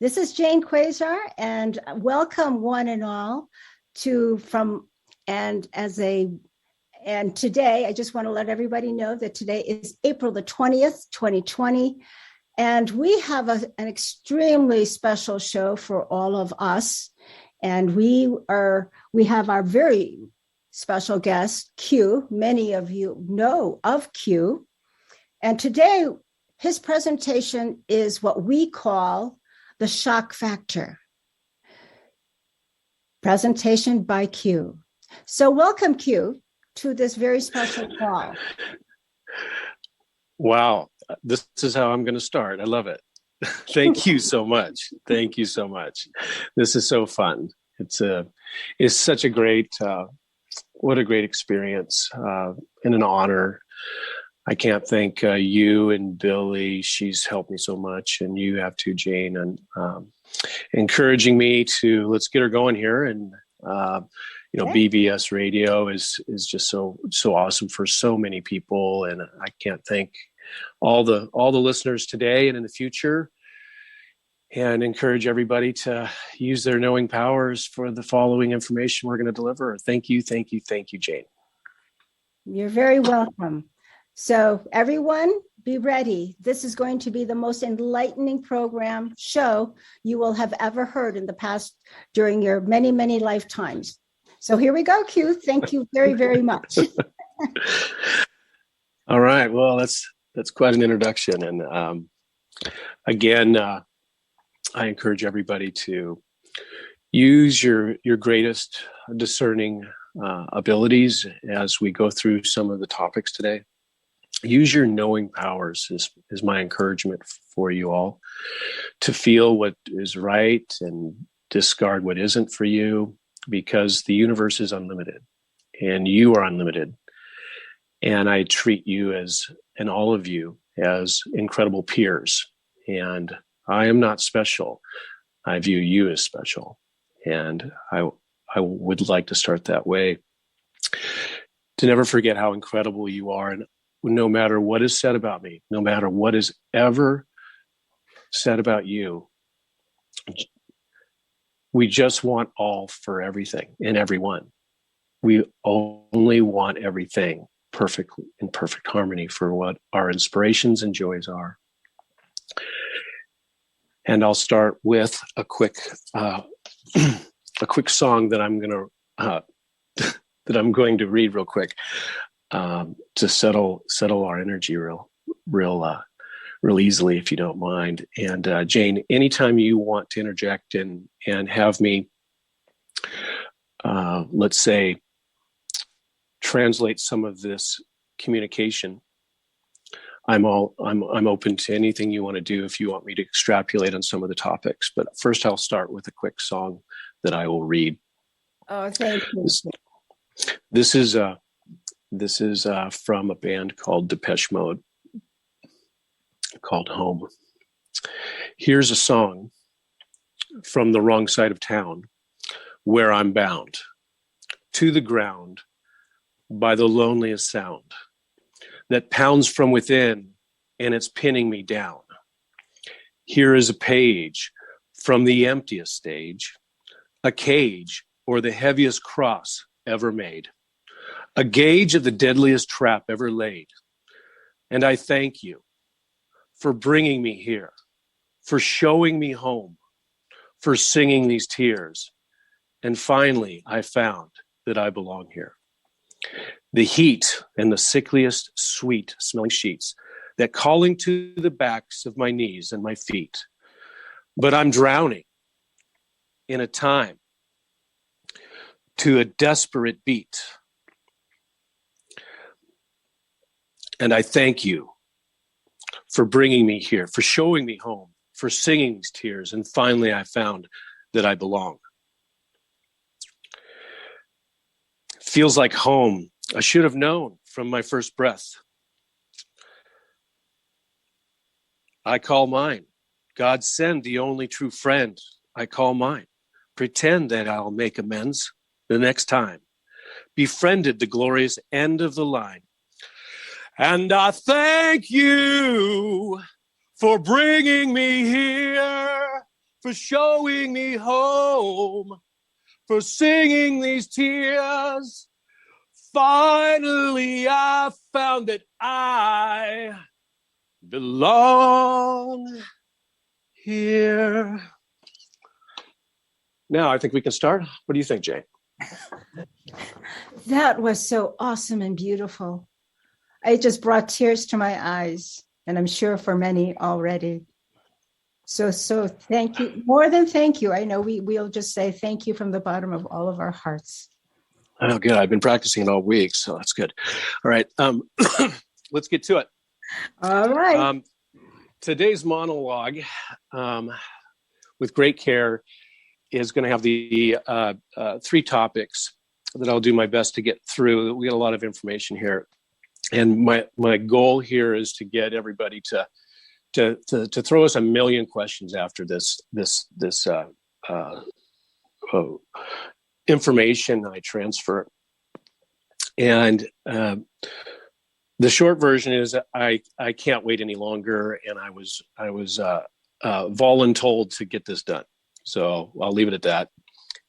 This is Jane Quasar, and welcome one and all to and today I just want to let everybody know that today is April the 20th, 2020, and we have an extremely special show for all of us, and we have our very special guest Q. Many of you know of Q, and today his presentation is what we call the shock factor. Presentation by Q. So welcome, Q, to this very special call. Wow, this is how I'm going to start. I love it. Thank you so much. Thank you so much. This is so fun. It's such a great, what a great experience and an honor. I can't thank you and Billie. She's helped me so much, and you have too, Jane, and encouraging me to let's get her going here. And BBS Radio is just so awesome for so many people, and I can't thank all the listeners today and in the future. And encourage everybody to use their knowing powers for the following information we're going to deliver. Thank you, Jane. You're very welcome. So everyone, be ready. This is going to be the most enlightening show you will have ever heard in the past during your many, many lifetimes. So here we go, Q. Thank you very, very much. All right. Well, that's quite an introduction. And again, I encourage everybody to use your greatest discerning abilities as we go through some of the topics today. Use your knowing powers is my encouragement for you all, to feel what is right and discard what isn't for you, because the universe is unlimited and you are unlimited. And I treat you and all of you as incredible peers. And I am not special. I view you as special. And I would like to start that way, to never forget how incredible you are. And no matter what is said about me, no matter what is ever said about you, we just want all for everything and everyone. We only want everything perfectly in perfect harmony for what our inspirations and joys are. And I'll start with a quick song that I'm going to read real quick. To settle our energy real easily, if you don't mind. And Jane, anytime you want to interject and have me, let's say, translate some of this communication, I'm open to anything you want to do if you want me to extrapolate on some of the topics. But first, I'll start with a quick song that I will read. Oh, thank you. This is from a band called Depeche Mode, called Home. Here's a song from the wrong side of town, where I'm bound to the ground by the loneliest sound that pounds from within, and it's pinning me down. Here is a page from the emptiest stage, a cage or the heaviest cross ever made, a gauge of the deadliest trap ever laid. And I thank you for bringing me here, for showing me home, for singing these tears. And finally, I found that I belong here. The heat and the sickliest sweet smelling sheets that calling to the backs of my knees and my feet. But I'm drowning in a time to a desperate beat. And I thank you for bringing me here, for showing me home, for singing these tears. And finally, I found that I belong. Feels like home. I should have known from my first breath. I call mine. God send the only true friend. I call mine. Pretend that I'll make amends the next time. Befriended the glorious end of the line. And I thank you for bringing me here, for showing me home, for singing these tears. Finally, I found that I belong here. Now I think we can start. What do you think, Jane? That was so awesome and beautiful. It just brought tears to my eyes, and I'm sure for many already. So thank you. More than thank you. I know we'll just say thank you from the bottom of all of our hearts. Oh, good. I've been practicing it all week, so that's good. All right. Let's get to it. All right. Today's monologue, with great care, is going to have the three topics that I'll do my best to get through. We got a lot of information here. And my goal here is to get everybody to throw us a million questions after this information I transfer. And the short version is I can't wait any longer, and I was voluntold to get this done. So I'll leave it at that.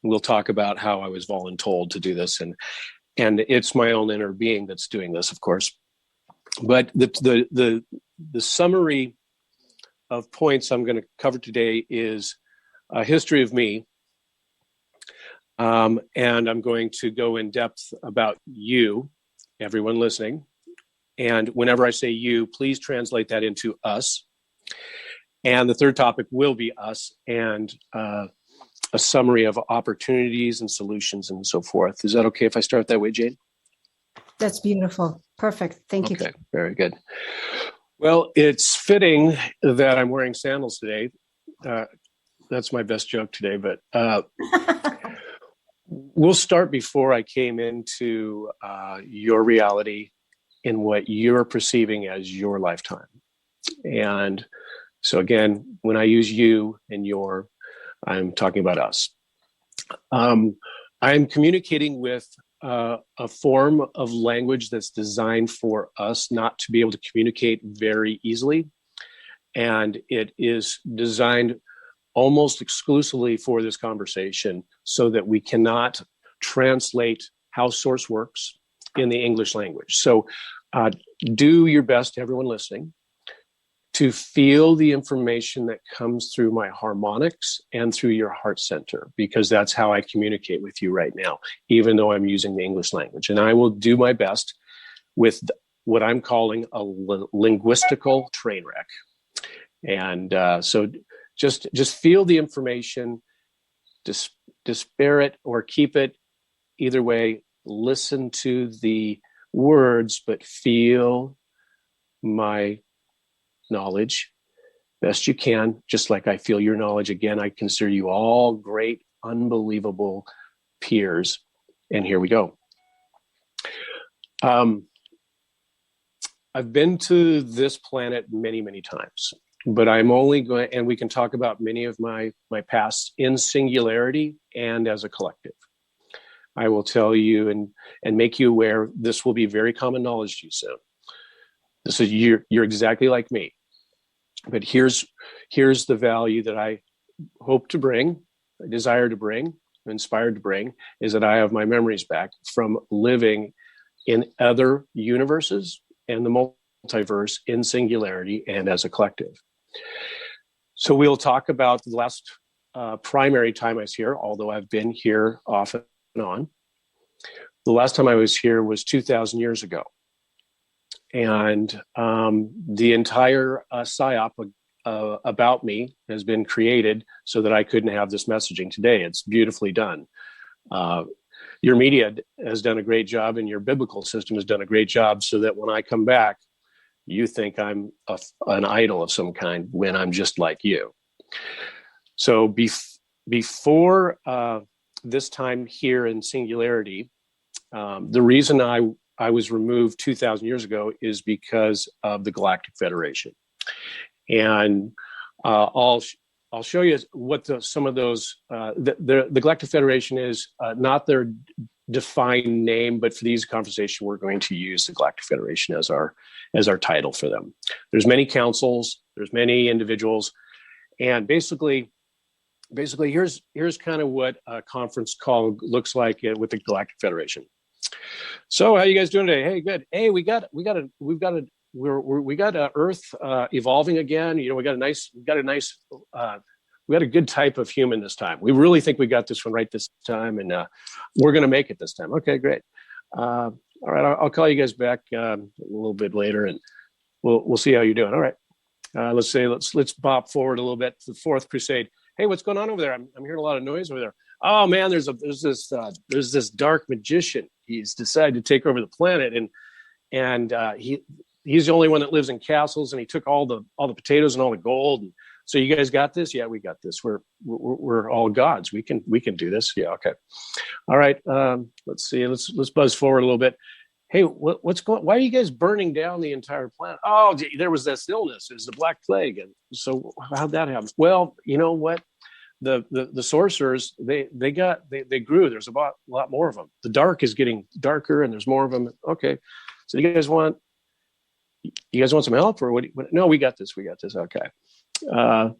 We'll talk about how I was voluntold to do this, and it's my own inner being that's doing this, of course. But the summary of points I'm going to cover today is a history of me, and I'm going to go in depth about you, everyone listening. And whenever I say you, please translate that into us. And the third topic will be us, and a summary of opportunities and solutions and so forth. Is that okay if I start that way, Jane? That's beautiful. Perfect. Thank you. Okay, very good. Well, it's fitting that I'm wearing sandals today. That's my best joke today, but we'll start before I came into your reality in what you're perceiving as your lifetime. And so again, when I use you and your, I'm talking about us. I'm communicating with a form of language that's designed for us not to be able to communicate very easily. And it is designed almost exclusively for this conversation so that we cannot translate how source works in the English language. So do your best, everyone listening, to feel the information that comes through my harmonics and through your heart center, because that's how I communicate with you right now, even though I'm using the English language. And I will do my best with what I'm calling a linguistical train wreck. And so just feel the information, despair it or keep it. Either way, listen to the words, but feel my knowledge best you can, just like I feel your knowledge. Again, I consider you all great, unbelievable peers. And here we go. I've been to this planet many, many times, but I'm only going, and we can talk about many of my past in singularity and as a collective. I will tell you and make you aware, this will be very common knowledge to you soon. This is, you're exactly like me. But here's the value that I hope to bring, I desire to bring, I'm inspired to bring, is that I have my memories back from living in other universes and the multiverse in singularity and as a collective. So we'll talk about the last primary time I was here, although I've been here off and on. The last time I was here was 2,000 years ago. And the entire psyop about me has been created so that I couldn't have this messaging today. It's beautifully done. Your media has done a great job, and your biblical system has done a great job so that when I come back, you think I'm an idol of some kind when I'm just like you. So before this time here in singularity, the reason I was removed 2,000 years ago is because of the Galactic Federation. And I'll show you what some of those, the Galactic Federation is not their defined name, but for these conversation, we're going to use the Galactic Federation as our title for them. There's many councils, there's many individuals, and basically basically, here's kind of what a conference call looks like with the Galactic Federation. So, how you guys doing today? Hey, good. Hey, we got Earth evolving again. You know, we got a good type of human this time. We really think we got this one right this time, and we're going to make it this time. Okay, great. All right, I'll call you guys back a little bit later, and we'll see how you're doing. All right. Let's bop forward a little bit to the Fourth Crusade. Hey, what's going on over there? I'm hearing a lot of noise over there. Oh man, there's this dark magician. He's decided to take over the planet, and he's the only one that lives in castles, and he took all the potatoes and all the gold. And so you guys got this? Yeah, we got this. We're all gods. We can do this. Yeah, okay. All right. Let's see. Let's buzz forward a little bit. Hey, what's going? Why are you guys burning down the entire planet? Oh, there was this illness. It was the Black Plague, and so how'd that happen? Well, you know what? The sorcerers they grew. There's a lot more of them. The dark is getting darker, and there's more of them. Okay, so you guys want some help, or what? No, we got this. We got this. Okay. All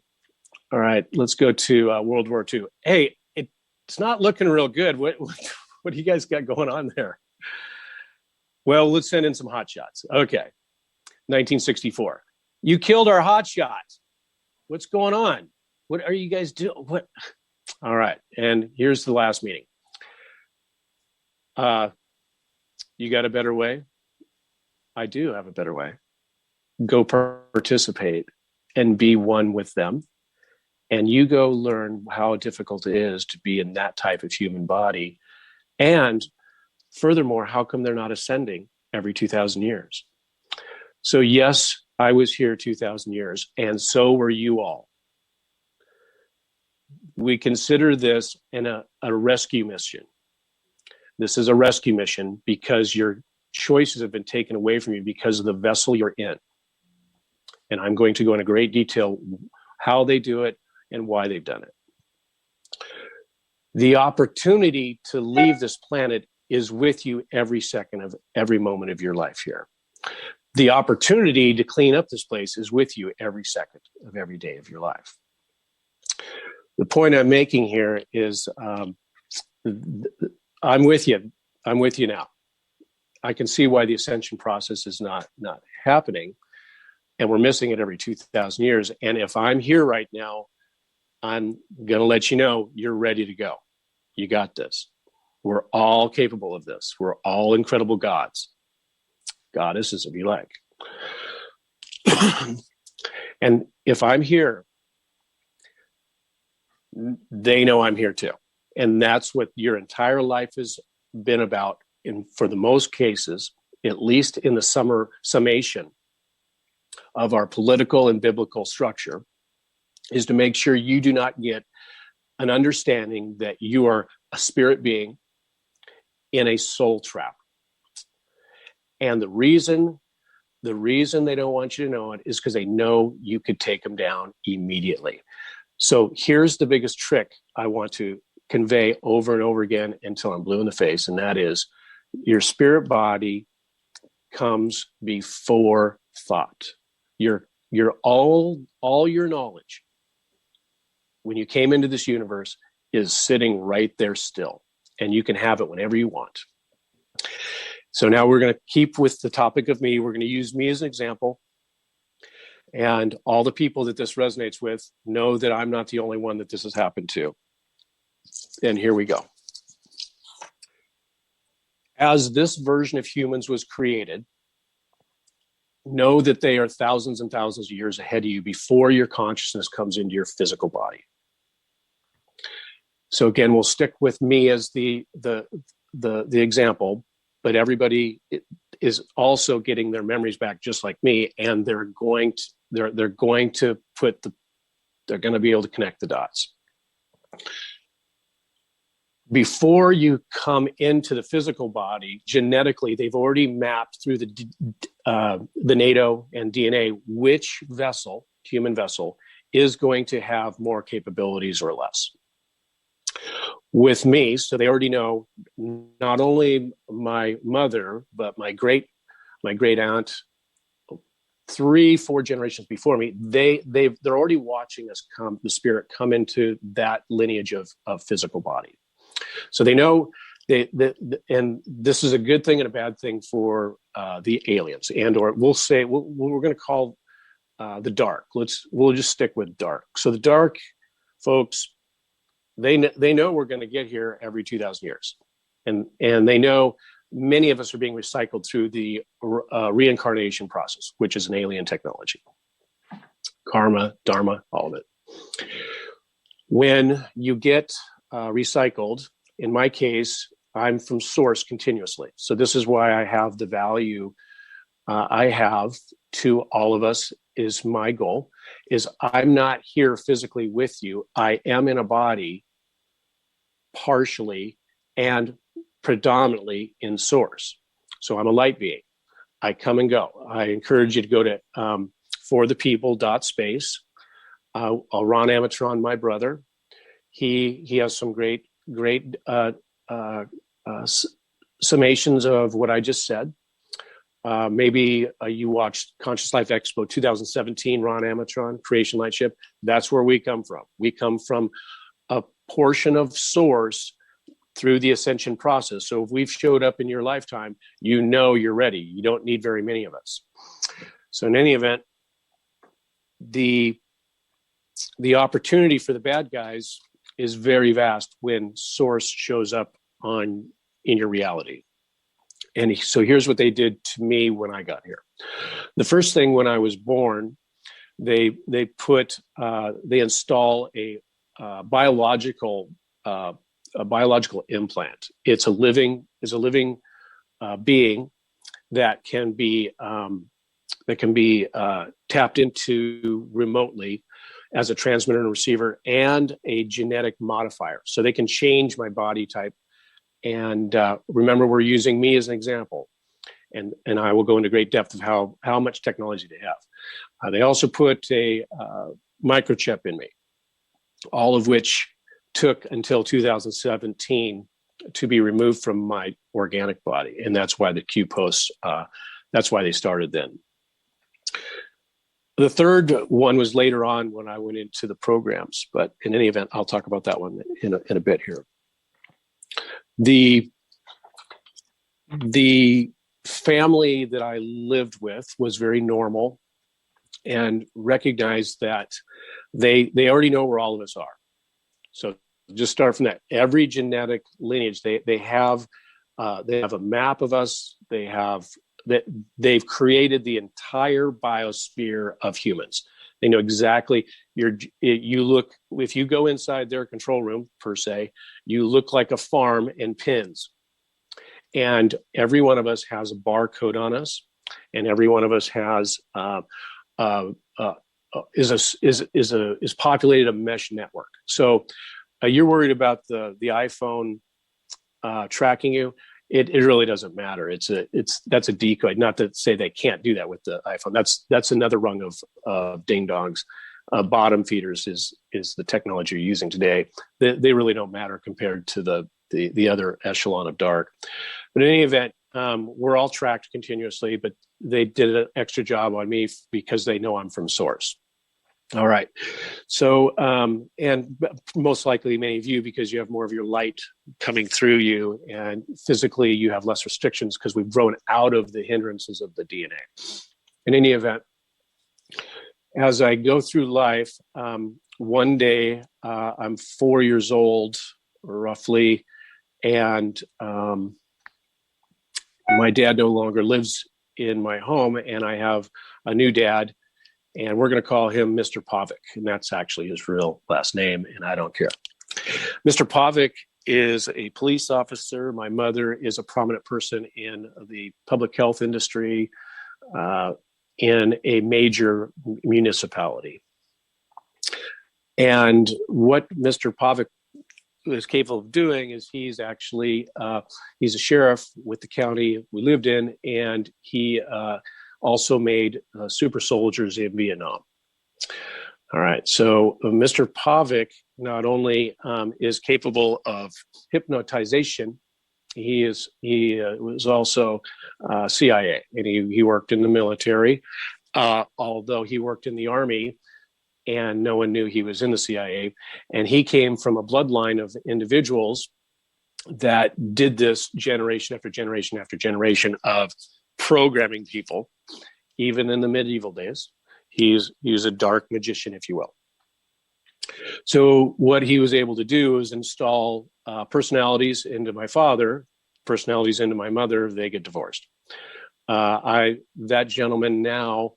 right. Let's go to World War II. Hey, it's not looking real good. What do you guys got going on there? Well, let's send in some hot shots. Okay. 1964. You killed our hot shot. What's going on? What are you guys doing? What? All right. And here's the last meeting. You got a better way? I do have a better way. Go participate and be one with them. And you go learn how difficult it is to be in that type of human body. And furthermore, how come they're not ascending every 2,000 years? So yes, I was here 2,000 years, and so were you all. We consider this a rescue mission. This is a rescue mission because your choices have been taken away from you because of the vessel you're in. And I'm going to go into great detail how they do it and why they've done it. The opportunity to leave this planet is with you every second of every moment of your life here. The opportunity to clean up this place is with you every second of every day of your life. The point I'm making here is I'm with you. I'm with you now. I can see why the ascension process is not happening, and we're missing it every 2,000 years. And if I'm here right now, I'm going to let you know you're ready to go. You got this. We're all capable of this. We're all incredible gods, goddesses, if you like. And if I'm here, they know I'm here too. And that's what your entire life has been about. And for the most cases, at least in the summation of our political and biblical structure, is to make sure you do not get an understanding that you are a spirit being in a soul trap. And the reason they don't want you to know it is because they know you could take them down immediately. So here's the biggest trick I want to convey over and over again until I'm blue in the face, and that is your spirit body comes before thought. Your all your knowledge when you came into this universe is sitting right there still, and you can have it whenever you want. So now we're going to keep with the topic of me. We're going to use me as an example. And all the people that this resonates with know that I'm not the only one that this has happened to. And here we go. As this version of humans was created, know that they are thousands and thousands of years ahead of you before your consciousness comes into your physical body. So again, we'll stick with me as the example, but everybody is also getting their memories back just like me, and they're going to be able to connect the dots. Before you come into the physical body, genetically, they've already mapped through the NATO and DNA which vessel, human vessel, is going to have more capabilities or less. With me, so they already know not only my mother, but my great aunt, 3-4 generations before me, they're already watching us the spirit come into that lineage of physical body. So they know and this is a good thing and a bad thing for the aliens, or we'll say we're going to call the dark. We'll just stick with dark. So the dark folks, they know we're going to get here every 2,000 years, and they know many of us are being recycled through the reincarnation process, which is an alien technology. Karma, dharma, all of it. When you get recycled, in my case, I'm from source continuously. So this is why I have the value I have to all of us. Is my goal is I'm not here physically with you. I am in a body partially and predominantly in source. So I'm a light being. I come and go. I encourage you to go to forthepeople.space. Ron Amatron, my brother, he has some great summations of what I just said. Maybe you watched Conscious Life Expo 2017, Ron Amatron, Creation Light Ship. That's where we come from. We come from a portion of source through the ascension process. So if we've showed up in your lifetime, you know you're ready. You don't need very many of us. So in any event, the opportunity for the bad guys is very vast when source shows up in your reality. And so here's what they did to me when I got here. The first thing, when I was born, they install a biological implant. It's a living being that can be tapped into remotely as a transmitter and receiver, and a genetic modifier. So they can change my body type. And remember, we're using me as an example, and I will go into great depth of how much technology they have. They also put a microchip in me, all of which took until 2017 to be removed from my organic body, and that's why the Q posts. That's why they started then. The third one was later on when I went into the programs, but in any event, I'll talk about that one in a bit here. The family that I lived with was very normal and recognized that they already know where all of us are. So just start from that. Every genetic lineage, they have a map of us. They've created the entire biosphere of humans. They know exactly you look, if you go inside their control room, per se, you look like a farm in pins. And every one of us has a barcode on us, and every one of us has is populated a mesh network. So you're worried about the iPhone tracking you. It really doesn't matter. That's a decoy. Not to say they can't do that with the iPhone. That's another rung of ding dongs. Bottom feeders is the technology you're using today. They really don't matter compared to the other echelon of dark. But in any event, we're all tracked continuously. But they did an extra job on me because they know I'm from source. All right. So, and most likely many of you, because you have more of your light coming through you, and physically you have less restrictions because we've grown out of the hindrances of the DNA. In any event, as I go through life, one day I'm 4 years old, roughly, and my dad no longer lives in my home, and I have a new dad. And we're going to call him Mr. Pavic, and that's actually his real last name, and I don't care. Mr. Pavic is a police officer. My mother is a prominent person in the public health industry in a major municipality. And what Mr. Pavic is capable of doing is he's a sheriff with the county we lived in, and he also made super soldiers in Vietnam. All right, so Mr. Pavic not only is capable of hypnotization, he was also CIA, and he worked in the military, although he worked in the Army and no one knew he was in the CIA. And he came from a bloodline of individuals that did this generation after generation after generation of programming people, even in the medieval days. He's a dark magician, if you will. So what he was able to do is install personalities into my father, personalities into my mother. They get divorced. That gentleman now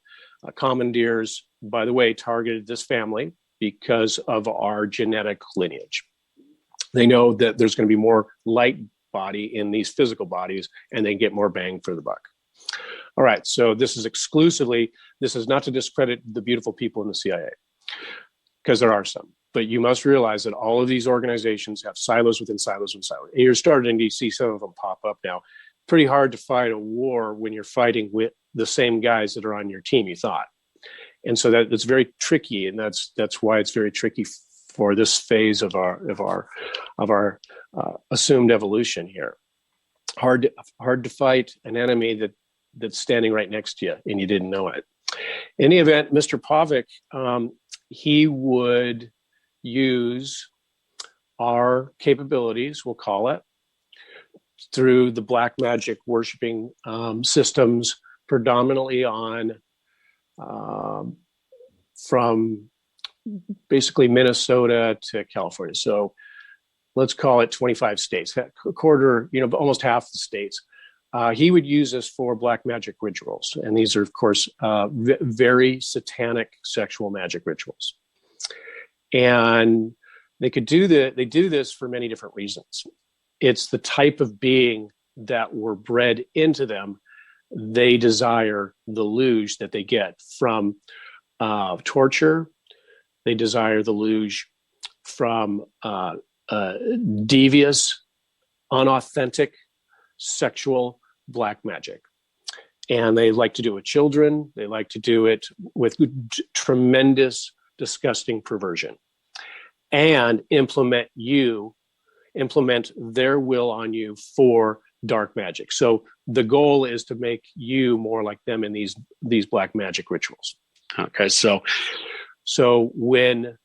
commandeers, by the way, targeted this family because of our genetic lineage. They know that there's going to be more light body in these physical bodies, and they get more bang for the buck. All right, so this is not to discredit the beautiful people in the CIA, because there are some. But you must realize that all of these organizations have silos within silos and silos. And you're starting to see some of them pop up now. Pretty hard to fight a war when you're fighting with the same guys that are on your team, you thought. And so that's very tricky, and that's why it's very tricky for this phase of our assumed evolution here. Hard to fight an enemy that's standing right next to you and you didn't know it. In the event, Mr. Pavic, he would use our capabilities, we'll call it, through the black magic worshiping systems, predominantly on from basically Minnesota to California. So let's call it 25 states, a quarter, almost half the states. He would use this for black magic rituals. And these are, of course, very satanic sexual magic rituals. And they do this for many different reasons. It's the type of being that were bred into them. They desire the luge that they get from torture. They desire the luge from devious, unauthentic, sexual black magic. And they like to do it with children. They like to do it with tremendous, disgusting perversion, and implement their will on you for dark magic. So the goal is to make you more like them in these black magic rituals. Okay, so when,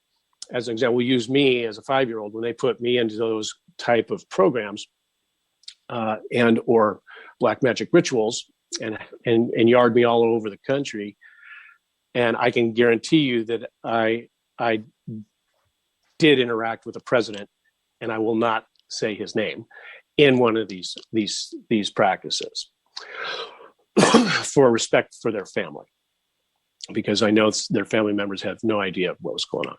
as an example, we use me as a 5-year-old, when they put me into those type of programs and or black magic rituals and yard me all over the country, and I can guarantee you that I did interact with the president, and I will not say his name, in one of these practices for respect for their family, because I know their family members have no idea what was going on.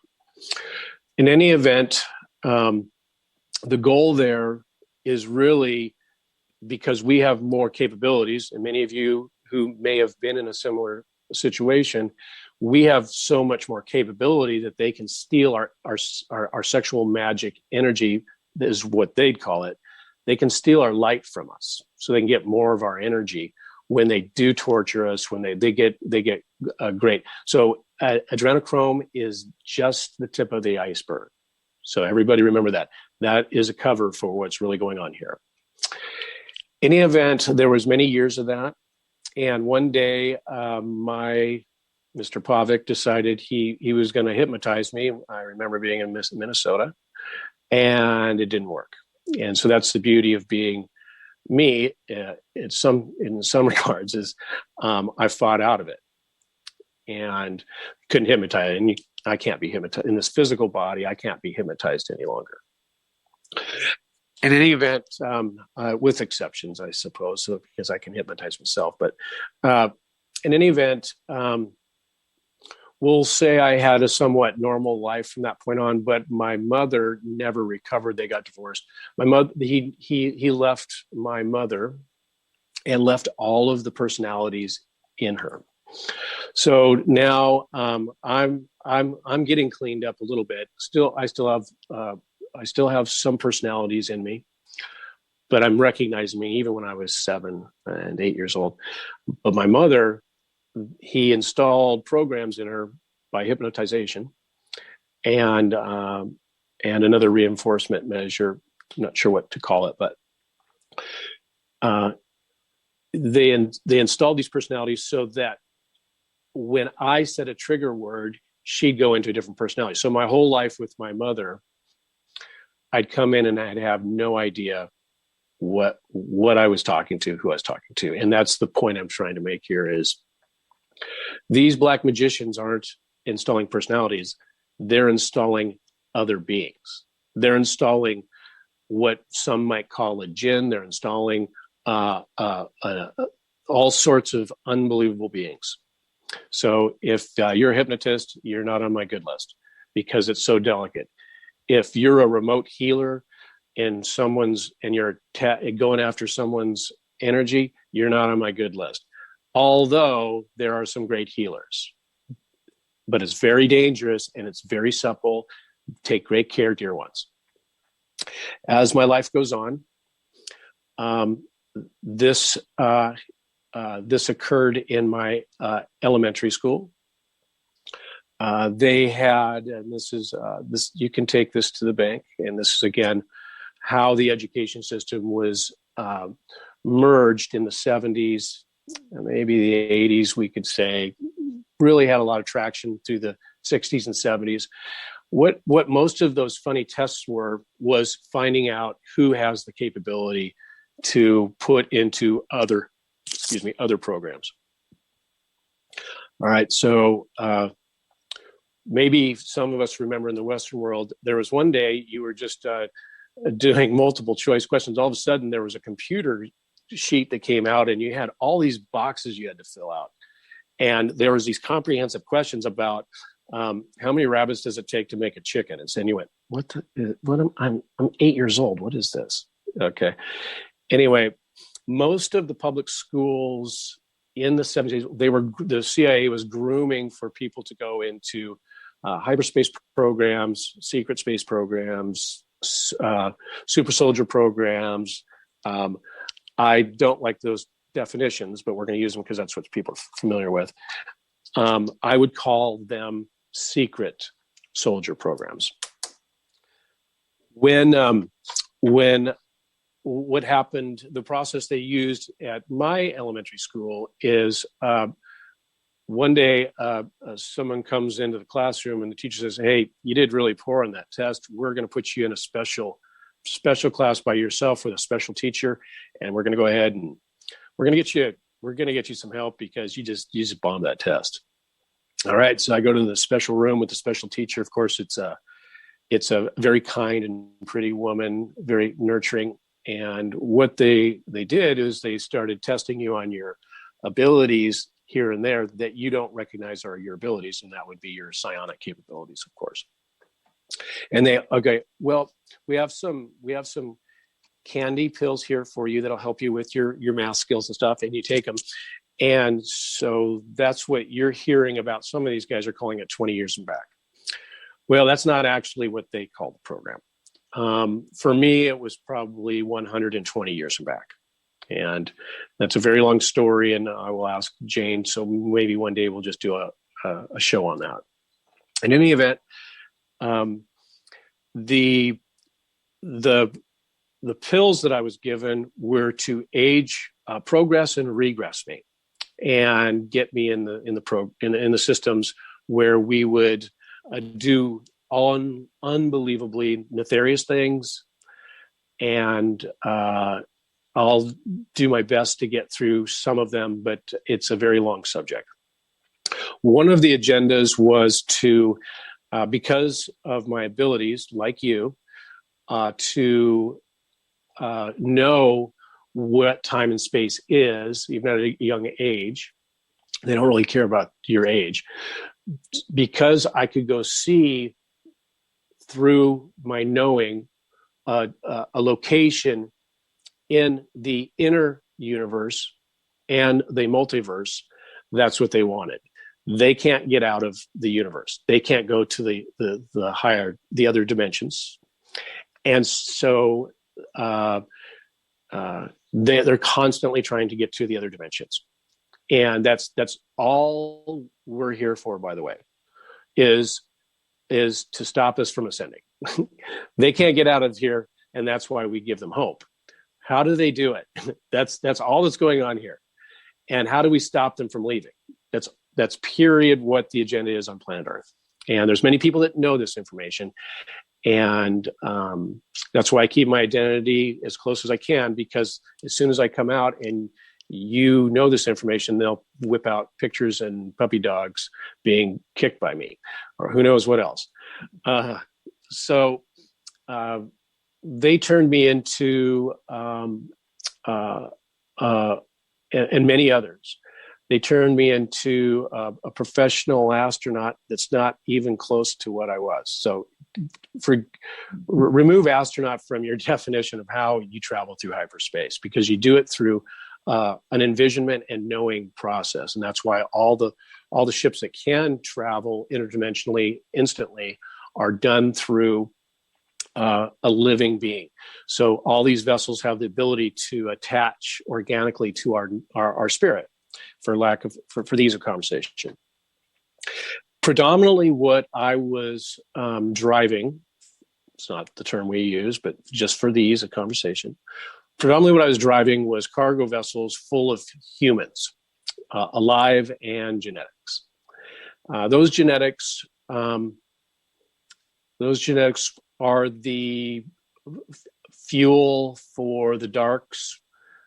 In any event, the goal there is really, because we have more capabilities, and many of you who may have been in a similar situation, we have so much more capability that they can steal our sexual magic energy, is what they'd call it. They can steal our light from us, so they can get more of our energy when they do torture us, when they get great. So adrenochrome is just the tip of the iceberg. So everybody remember that. That is a cover for what's really going on here. In any event, there was many years of that. And one day, my Mr. Pavic decided he was going to hypnotize me. I remember being in Minnesota, and it didn't work. And so that's the beauty of being me. In some regards, is I fought out of it and couldn't hypnotize. And I can't be hypnotized in this physical body. I can't be hypnotized any longer. In any event, with exceptions, I suppose, so because I can hypnotize myself. But in any event, we'll say I had a somewhat normal life from that point on. But my mother never recovered. They got divorced. My mother, he left my mother and left all of the personalities in her. So now I'm getting cleaned up a little bit. I still have some personalities in me, but I'm recognizing me even when I was 7 and 8 years old. But my mother, he installed programs in her by hypnotization and another reinforcement measure. I'm not sure what to call it, but they installed these personalities so that when I said a trigger word, she'd go into a different personality. So my whole life with my mother, I'd come in and I'd have no idea what I was talking to, who I was talking to. And that's the point I'm trying to make here is these black magicians aren't installing personalities. They're installing other beings. They're installing what some might call a jinn. They're installing all sorts of unbelievable beings. So if you're a hypnotist, you're not on my good list because it's so delicate. If you're a remote healer and you're going after someone's energy, you're not on my good list. Although there are some great healers, but it's very dangerous and it's very supple. Take great care, dear ones. As my life goes on, this occurred in my elementary school. They had, and this you can take this to the bank, and this is again how the education system was merged in the 70s, maybe the 80s, we could say, really had a lot of traction through the 60s and 70s. What most of those funny tests was finding out who has the capability to put into other programs. All right, so maybe some of us remember in the Western world, there was one day you were just doing multiple choice questions. All of a sudden, there was a computer sheet that came out, and you had all these boxes you had to fill out. And there was these comprehensive questions about how many rabbits does it take to make a chicken? And then you went, I'm 8 years old. What is this? Okay. Anyway, most of the public schools in the 70s, the CIA was grooming for people to go into hyperspace programs, secret space programs, super soldier programs. I don't like those definitions, but we're going to use them because that's what people are familiar with. I would call them secret soldier programs. When what happened, the process they used at my elementary school is one day someone comes into the classroom and the teacher says, "Hey, you did really poor on that test. We're going to put you in a special class by yourself with a special teacher, and we're going to go ahead and we're going to get you some help because you just bombed that test." All right, so I go to the special room with the special teacher. Of course, it's a very kind and pretty woman, very nurturing. And what they did is they started testing you on your abilities here and there that you don't recognize are your abilities, and that would be your psionic capabilities, of course. And we have some candy pills here for you that'll help you with your math skills and stuff, and you take them. And so that's what you're hearing about. Some of these guys are calling it 20 years and back. Well, that's not actually what they call the program. For me, it was probably 120 years and back. And that's a very long story, and I will ask Jane, so maybe one day we'll just do a show on that. In any event, the pills that I was given were to age, progress and regress me, and get me in the systems where we would do unbelievably nefarious things, and I'll do my best to get through some of them, but it's a very long subject. One of the agendas was to, because of my abilities, like you, to know what time and space is, even at a young age. They don't really care about your age. Because I could go see through my knowing a location in the inner universe and the multiverse, that's what they wanted. They can't get out of the universe. They can't go to the other dimensions. And so they're constantly trying to get to the other dimensions. And that's all we're here for, by the way, is to stop us from ascending. They can't get out of here, and that's why we give them hope. How do they do it? That's all that's going on here. And how do we stop them from leaving? That's period what the agenda is on planet Earth. And there's many people that know this information. And that's why I keep my identity as close as I can, because as soon as I come out and you know this information, they'll whip out pictures and puppy dogs being kicked by me, or who knows what else. So they turned me into, and many others, they turned me into a professional astronaut that's not even close to what I was. So remove astronaut from your definition of how you travel through hyperspace, because you do it through an envisionment and knowing process. And that's why all the ships that can travel interdimensionally instantly are done through a living being. So all these vessels have the ability to attach organically to our spirit, for the ease of conversation. Predominantly what I was driving, it's not the term we use, but just for the ease of conversation, predominantly what I was driving was cargo vessels full of humans, alive and genetics. Those genetics are the fuel for the darks.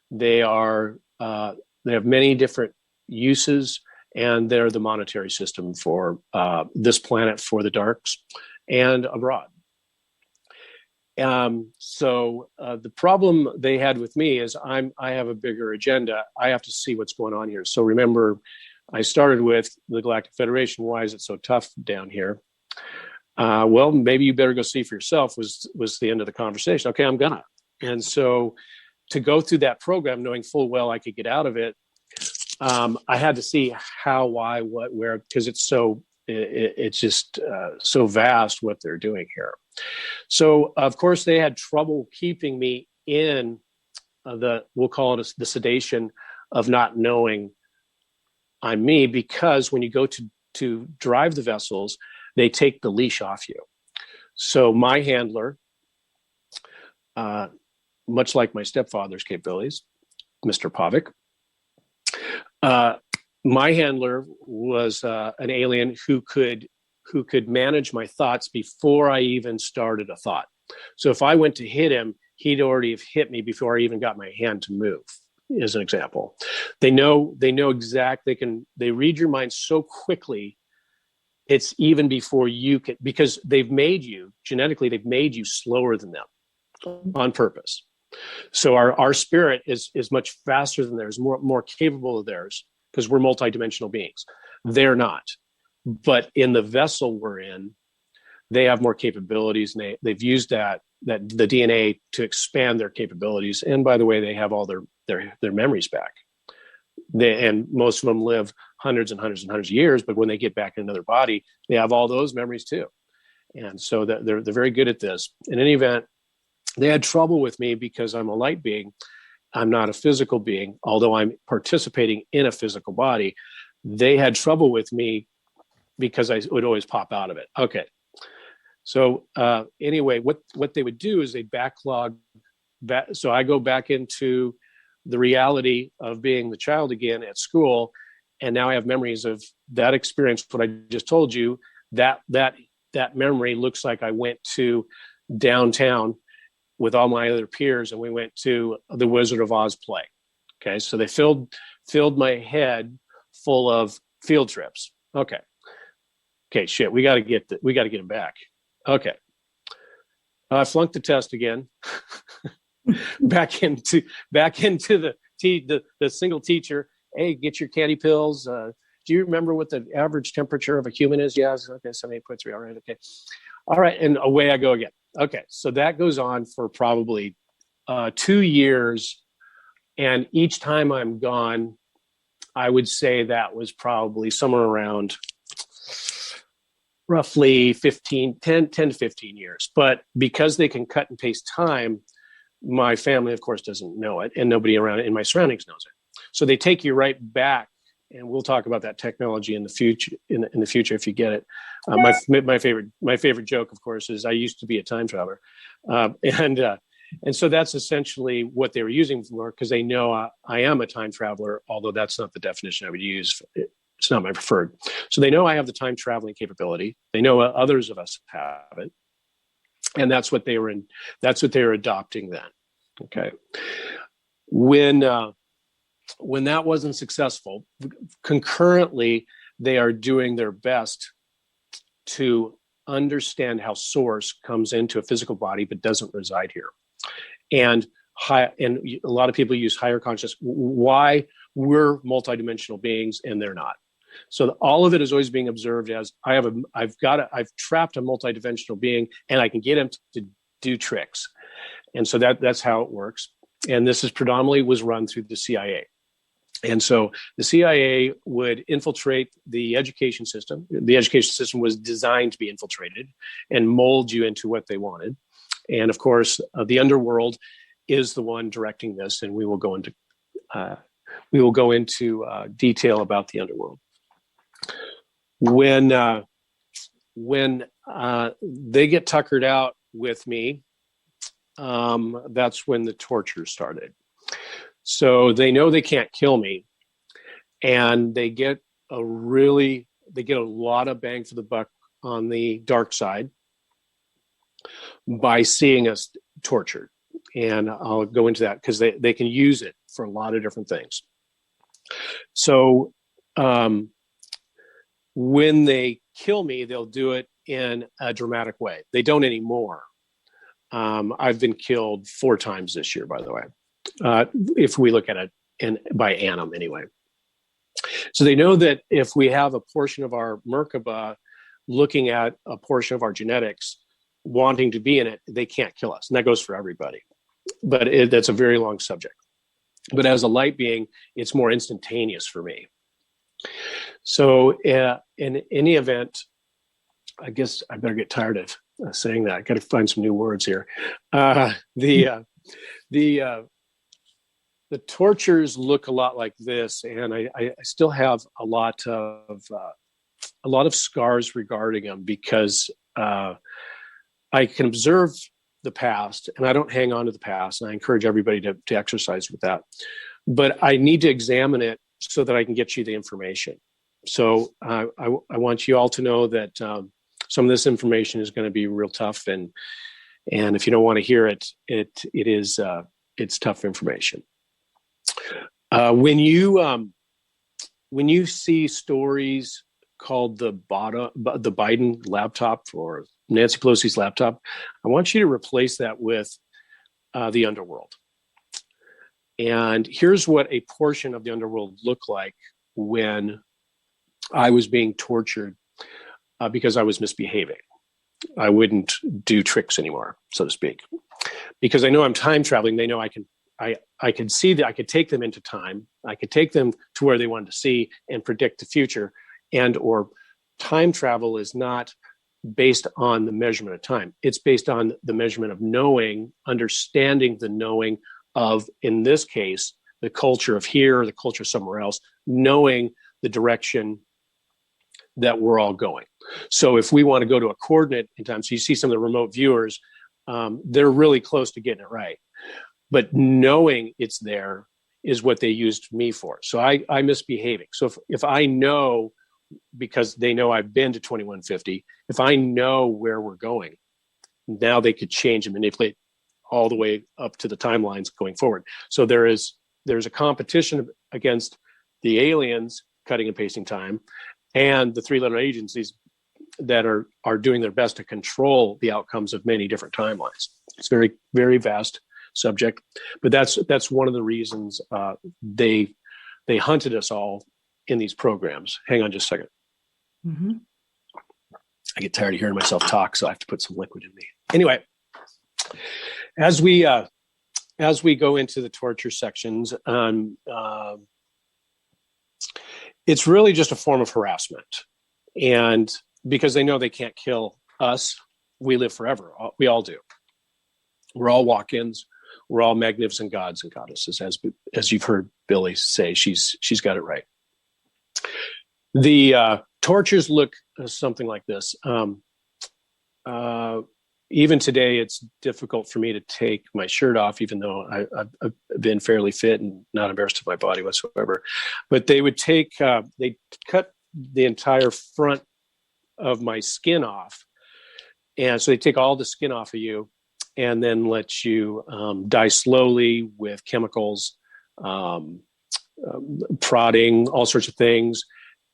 They have many different uses, and they're the monetary system for this planet, for the darks, and abroad. So the problem they had with me is I have a bigger agenda. I have to see what's going on here. So remember, I started with the Galactic Federation. Why is it so tough down here? Well, maybe you better go see for yourself, was the end of the conversation. Okay, I'm gonna. And so to go through that program, knowing full well I could get out of it, I had to see how, why, what, where, because it's just so vast what they're doing here. So of course they had trouble keeping me in we'll call it the sedation of not knowing I'm me, because when you go to drive the vessels, they take the leash off you. So my handler, much like my stepfather's capabilities, Mr. Pavic, my handler was an alien who could manage my thoughts before I even started a thought. So if I went to hit him, he'd already have hit me before I even got my hand to move, as an example. They know they read your mind so quickly. It's even before you can, because they've made you slower than them on purpose. So our spirit is much faster than theirs, more capable of theirs, because we're multidimensional beings. They're not. But in the vessel we're in, they have more capabilities, and they've used the DNA to expand their capabilities. And by the way, they have all their memories back. And most of them live hundreds and hundreds and hundreds of years, but when they get back into their body, they have all those memories too. And so they're very good at this. In any event, they had trouble with me because I'm a light being. I'm not a physical being, although I'm participating in a physical body. They had trouble with me because I would always pop out of it. Okay. So anyway, what they would do is they backlog. So I go back into the reality of being the child again at school. And now I have memories of that experience, what I just told you, that memory looks like I went to downtown with all my other peers, and we went to the Wizard of Oz play. Okay, so they filled my head full of field trips. Okay, shit, we got to get him back. Okay, I flunked the test again. back into the single teacher. Hey, get your candy pills. Do you remember what the average temperature of a human is? Yes. Okay, 78.3. All right. Okay. All right, and away I go again. Okay, so that goes on for probably 2 years, and each time I'm gone, I would say that was probably somewhere around roughly 10 to 15 years. But because they can cut and paste time, my family, of course, doesn't know it, and nobody around in my surroundings knows it. So they take you right back, and we'll talk about that technology in the future. In the future, if you get it, my favorite joke, of course, is I used to be a time traveler, and so that's essentially what they were using for, because they know I am a time traveler, although that's not the definition I would use It's not my preferred. So they know I have the time traveling capability. They know others of us have it. And that's what they were in. That's what they were adopting then. Okay. When that wasn't successful, concurrently, they are doing their best to understand how source comes into a physical body but doesn't reside here. And a lot of people use higher consciousness. Why we're multidimensional beings and they're not. So all of it is always being observed as I've trapped a multidimensional being and I can get him to do tricks. And so that's how it works. And this is predominantly was run through the CIA. And so the CIA would infiltrate the education system. The education system was designed to be infiltrated and mold you into what they wanted. And of course, the underworld is the one directing this, and we will go into detail about the underworld. When they get tuckered out with me, that's when the torture started. So they know they can't kill me, and they get a lot of bang for the buck on the dark side by seeing us tortured. And I'll go into that because they can use it for a lot of different things. So when they kill me, they'll do it in a dramatic way. They don't anymore. I've been killed 4 times this year, by the way, if we look at it by annum anyway. So they know that if we have a portion of our Merkaba looking at a portion of our genetics, wanting to be in it, they can't kill us. And that goes for everybody. But that's a very long subject. But as a light being, it's more instantaneous for me. So in any event, I guess I better get tired of saying that. I got to find some new words here. The tortures look a lot like this, and I still have a lot of scars regarding them because I can observe the past, and I don't hang on to the past, and I encourage everybody to exercise with that. But I need to examine it so that I can get you the information. So I want you all to know that some of this information is going to be real tough, and if you don't want to hear it, it's tough information. When you see stories called the Biden laptop or Nancy Pelosi's laptop, I want you to replace that with the underworld. And here's what a portion of the underworld looked like when I was being tortured because I was misbehaving. I wouldn't do tricks anymore, so to speak, because I know I'm time traveling. They know I can see that I could take them into time. I could take them to where they wanted to see and predict the future. And or time travel is not based on the measurement of time. It's based on the measurement of knowing, understanding the knowing of, in this case, the culture of here or the culture somewhere else, knowing the direction that we're all going. So if we want to go to a coordinate in time, so you see some of the remote viewers, they're really close to getting it right. But knowing it's there is what they used me for. So I'm misbehaving. So if I know, because they know I've been to 2150, if I know where we're going, now they could change and manipulate all the way up to the timelines going forward. So there's a competition against the aliens cutting and pasting time and the 3-letter agencies that are doing their best to control the outcomes of many different timelines. It's very, very vast subject, but that's one of the reasons they hunted us all in these programs. Hang on just a second. Mm-hmm. I get tired of hearing myself talk, so I have to put some liquid in me. Anyway, as we go into the torture sections, it's really just a form of harassment. And because they know they can't kill us, we live forever. We all do. We're all walk-ins. We're all magnificent gods and goddesses, as you've heard Billie say. She's got it right. The tortures look something like this. even today, it's difficult for me to take my shirt off, even though I've been fairly fit and not embarrassed of my body whatsoever. But they would they cut the entire front of my skin off. And so they take all the skin off of you and then let you die slowly with chemicals, prodding, all sorts of things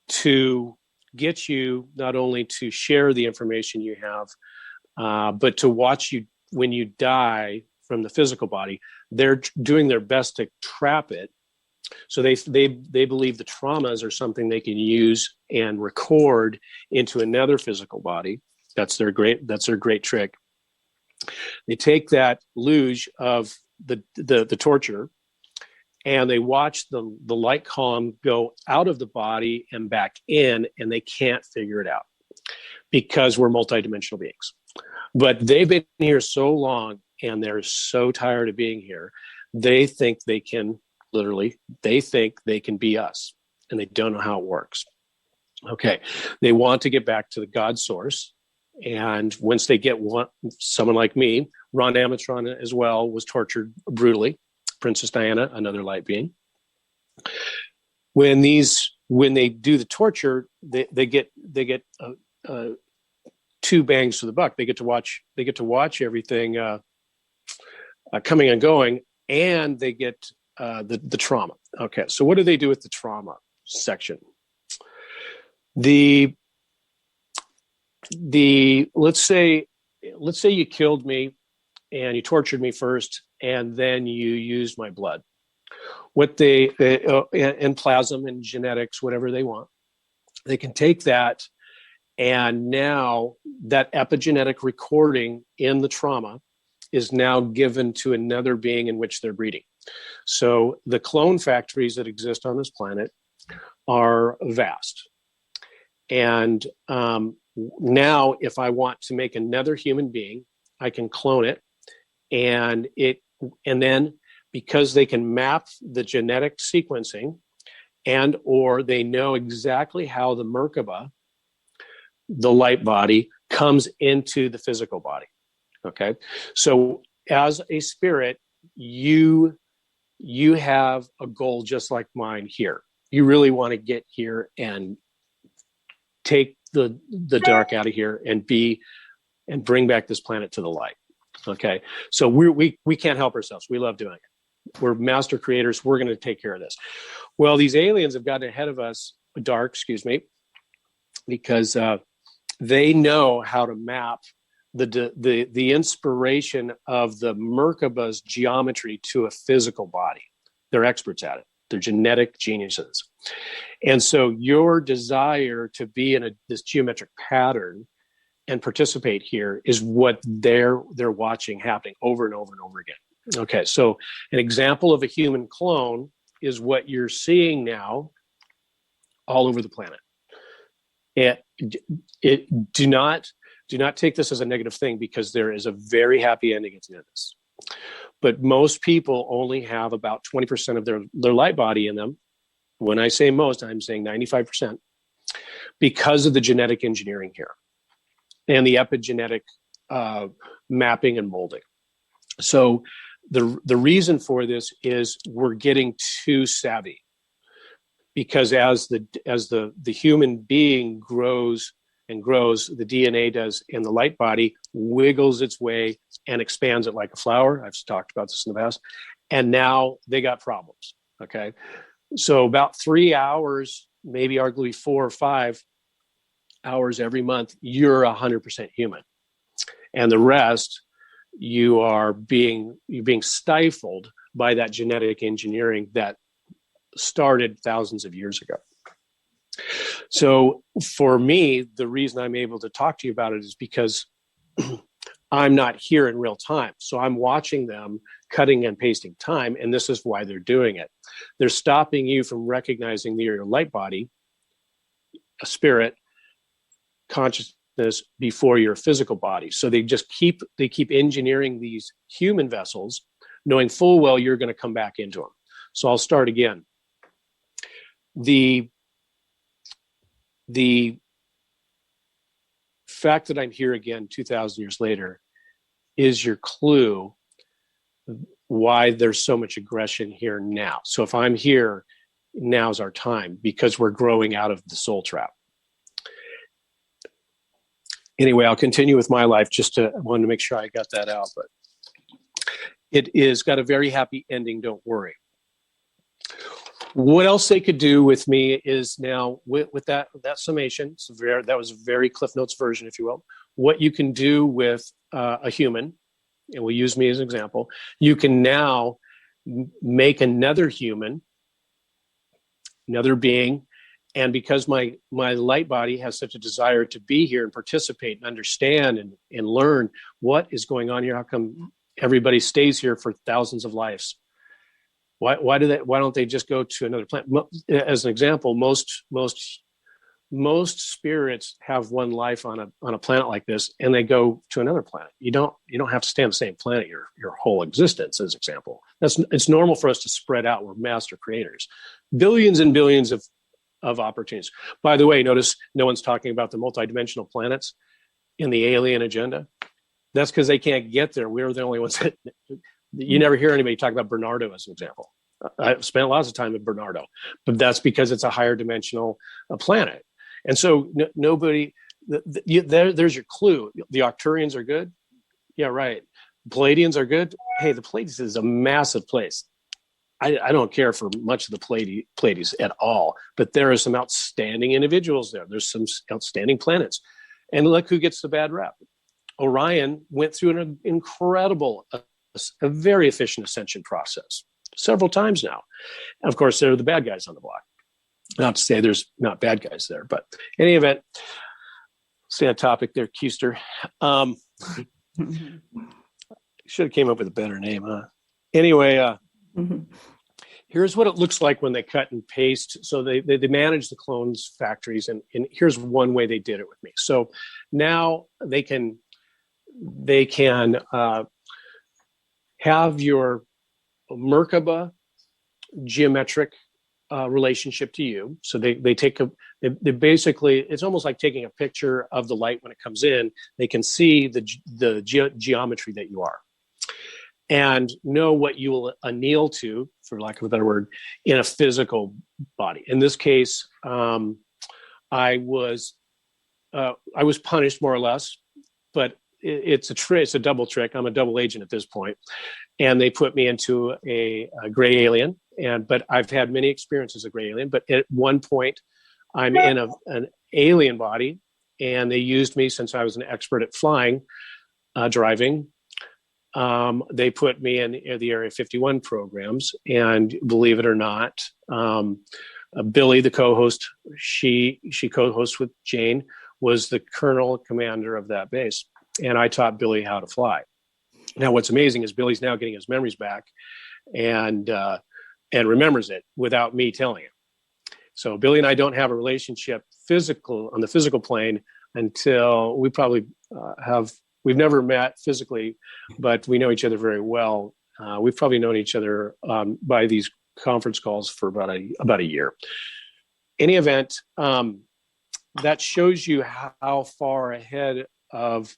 to get you not only to share the information you have, but to watch you when you die from the physical body. They're doing their best to trap it. So they believe the traumas are something they can use and record into another physical body. That's their great trick. They take that luge of the torture, and they watch the light column go out of the body and back in, and they can't figure it out because we're multidimensional beings. But they've been here so long, and they're so tired of being here. They think they can be us, and they don't know how it works. Okay, they want to get back to the God source. And once they get someone like me, Ron Amatron as well was tortured brutally. Princess Diana, another light being. When they do the torture, they get two bangs for the buck. They get to watch everything coming and going, and they get the trauma. Okay, so what do they do with the trauma section? Let's say you killed me and you tortured me first, and then you used my blood. And plasm and genetics, whatever they want, they can take that, and now that epigenetic recording in the trauma is now given to another being in which they're breeding. So the clone factories that exist on this planet are vast. And now if I want to make another human being, I can clone it, and then because they can map the genetic sequencing, and or they know exactly how the Merkaba, the light body, comes into the physical body. Okay, so as a spirit, you have a goal just like mine here. You really want to get here and take the dark out of here and bring back this planet to the light. Okay, so we can't help ourselves. We love doing it. We're master creators. We're going to take care of this. Well, these aliens have gotten ahead of us, because they know how to map the inspiration of the Merkaba's geometry to a physical body. They're experts at it. They're genetic geniuses. And so your desire to be in this geometric pattern and participate here is what they're watching happening over and over and over again. Okay, so an example of a human clone is what you're seeing now all over the planet. And do not take this as a negative thing, because there is a very happy ending at the end of this. But most people only have about 20% of their light body in them. When I say most, I'm saying 95%, because of the genetic engineering here and the epigenetic mapping and molding. So the reason for this is we're getting too savvy, because as the human being grows and grows, the DNA does, and the light body wiggles its way and expands it like a flower. I've talked about this in the past. And now they got problems. Okay. So about 3 hours, maybe arguably 4 or 5 hours every month, you're 100% human. And the rest, you're being stifled by that genetic engineering that started thousands of years ago. So for me, the reason I'm able to talk to you about it is because I'm not here in real time. So I'm watching them cutting and pasting time, and this is why they're doing it. They're stopping you from recognizing your light body, a spirit, consciousness before your physical body. So they keep engineering these human vessels, knowing full well you're going to come back into them. So I'll start again. The fact that I'm here again 2,000 years later is your clue why there's so much aggression here now. So if I'm here, now's our time, because we're growing out of the soul trap. Anyway, I'll continue with my life. I wanted to make sure I got that out, but it is got a very happy ending. Don't worry. What else they could do with me is now with that summation. That was a very Cliff Notes version, if you will. What you can do with a human, and we'll use me as an example. You can now make another human, another being, and because my light body has such a desire to be here and participate and understand and learn what is going on here, how come everybody stays here for thousands of lives? Why don't they just go to another planet? As an example, most spirits have one life on a planet like this, and they go to another planet. You don't have to stay on the same planet your whole existence. As an example, it's normal for us to spread out. We're master creators, billions and billions of opportunities. By the way, notice no one's talking about the multidimensional planets in the alien agenda. That's because they can't get there. We're the only ones that. You never hear anybody talk about Bernardo as an example. I've spent lots of time with Bernardo, but that's because it's a higher dimensional planet. And so nobody, there's your clue. The Arcturians are good. Yeah, right. Palladians are good. Hey, the Pleiades is a massive place. I don't care for much of the Pleiades at all, but there are some outstanding individuals there. There's some outstanding planets. And look who gets the bad rap. Orion went through an incredible, a very efficient ascension process several times now. And of course, they're the bad guys on the block. Not to say there's not bad guys there, but in any event, stay on topic there, Keister. Should have came up with a better name, huh? Anyway, here's what it looks like when they cut and paste. So they manage the clones factories, and here's one way they did it with me. So now they can have your Merkaba geometric relationship to you. So they basically, it's almost like taking a picture of the light when it comes in. They can see the geometry that you are and know what you will anneal to, for lack of a better word, in a physical body. In this case, I was punished more or less, but it's a double trick. I'm a double agent at this point. And they put me into a gray alien. But I've had many experiences of gray alien. But at one point, I'm in an alien body, and they used me since I was an expert at flying, driving. They put me in the Area 51 programs. And believe it or not, Billie, the co-host, she co-hosts with Jane, was the colonel commander of that base. And I taught Billie how to fly. Now, what's amazing is Billie's now getting his memories back and remembers it without me telling him. So Billie and I don't have a relationship on the physical plane until we probably we've never met physically, but we know each other very well. We've probably known each other by these conference calls for about a year. Any event, that shows you how far ahead of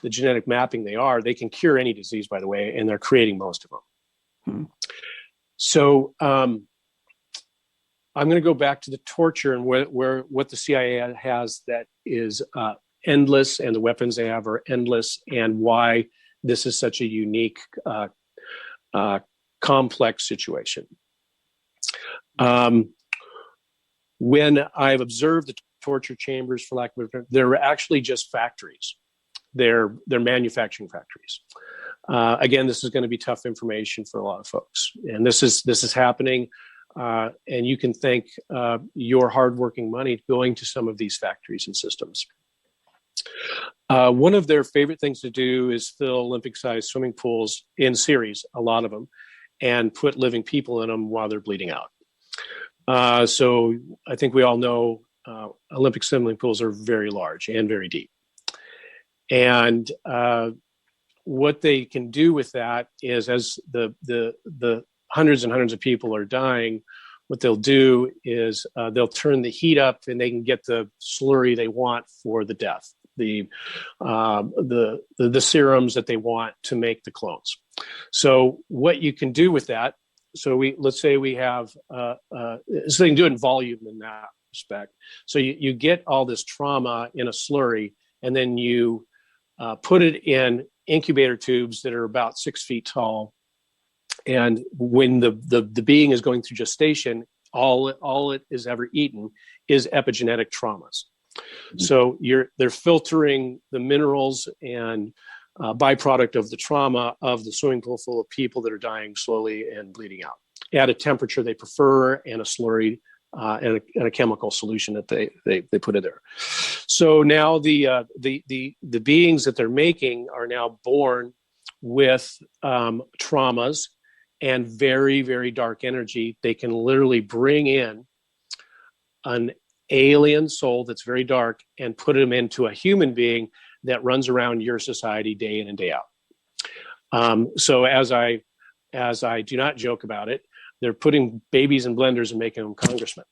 the genetic mapping they are. They can cure any disease, by the way, and they're creating most of them. So I'm going to go back to the torture and what the CIA has that is endless, and the weapons they have are endless, and why this is such a unique, complex situation. When I've observed the torture chambers, for lack of a better term, they're actually just factories. They're manufacturing factories. Again, this is going to be tough information for a lot of folks, and this is happening. And you can thank your hardworking money going to some of these factories and systems. One of their favorite things to do is fill Olympic-sized swimming pools in series, a lot of them, and put living people in them while they're bleeding out. So I think we all know Olympic swimming pools are very large and very deep. And what they can do with that is, as the hundreds and hundreds of people are dying, what they'll do is they'll turn the heat up, and they can get the slurry they want for the death. serums that they want to make the clones. So what you can do with that, let's say we have, so they can do it in volume in that respect. So you get all this trauma in a slurry, and then you put it in incubator tubes that are about 6 feet tall. And when the being is going through gestation, all it is ever eaten is epigenetic traumas. So they're filtering the minerals and byproduct of the trauma of the swimming pool full of people that are dying slowly and bleeding out at a temperature they prefer, and a slurry and a chemical solution that they put in there. So now the beings that they're making are now born with traumas and very, very dark energy. They can literally bring in an alien soul that's very dark and put them into a human being that runs around your society day in and day out. So as I do not joke about it, they're putting babies in blenders and making them congressmen.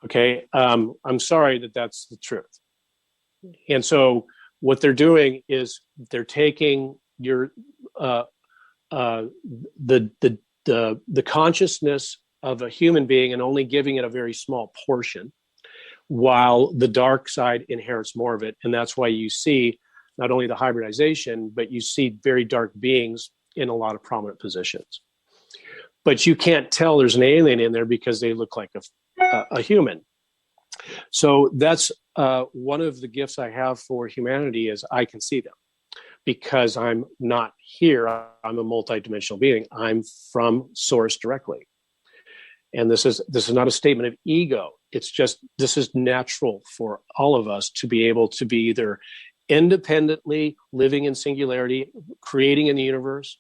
Okay, I'm sorry that that's the truth. And so what they're doing is they're taking your the consciousness of a human being and only giving it a very small portion, while the dark side inherits more of it. And that's why you see not only the hybridization, but you see very dark beings in a lot of prominent positions. But you can't tell there's an alien in there because they look like a human. So that's one of the gifts I have for humanity, is I can see them because I'm not here. I'm a multidimensional being. I'm from source directly. And this is not a statement of ego. It's just, this is natural for all of us to be able to be either independently living in singularity, creating in the universe,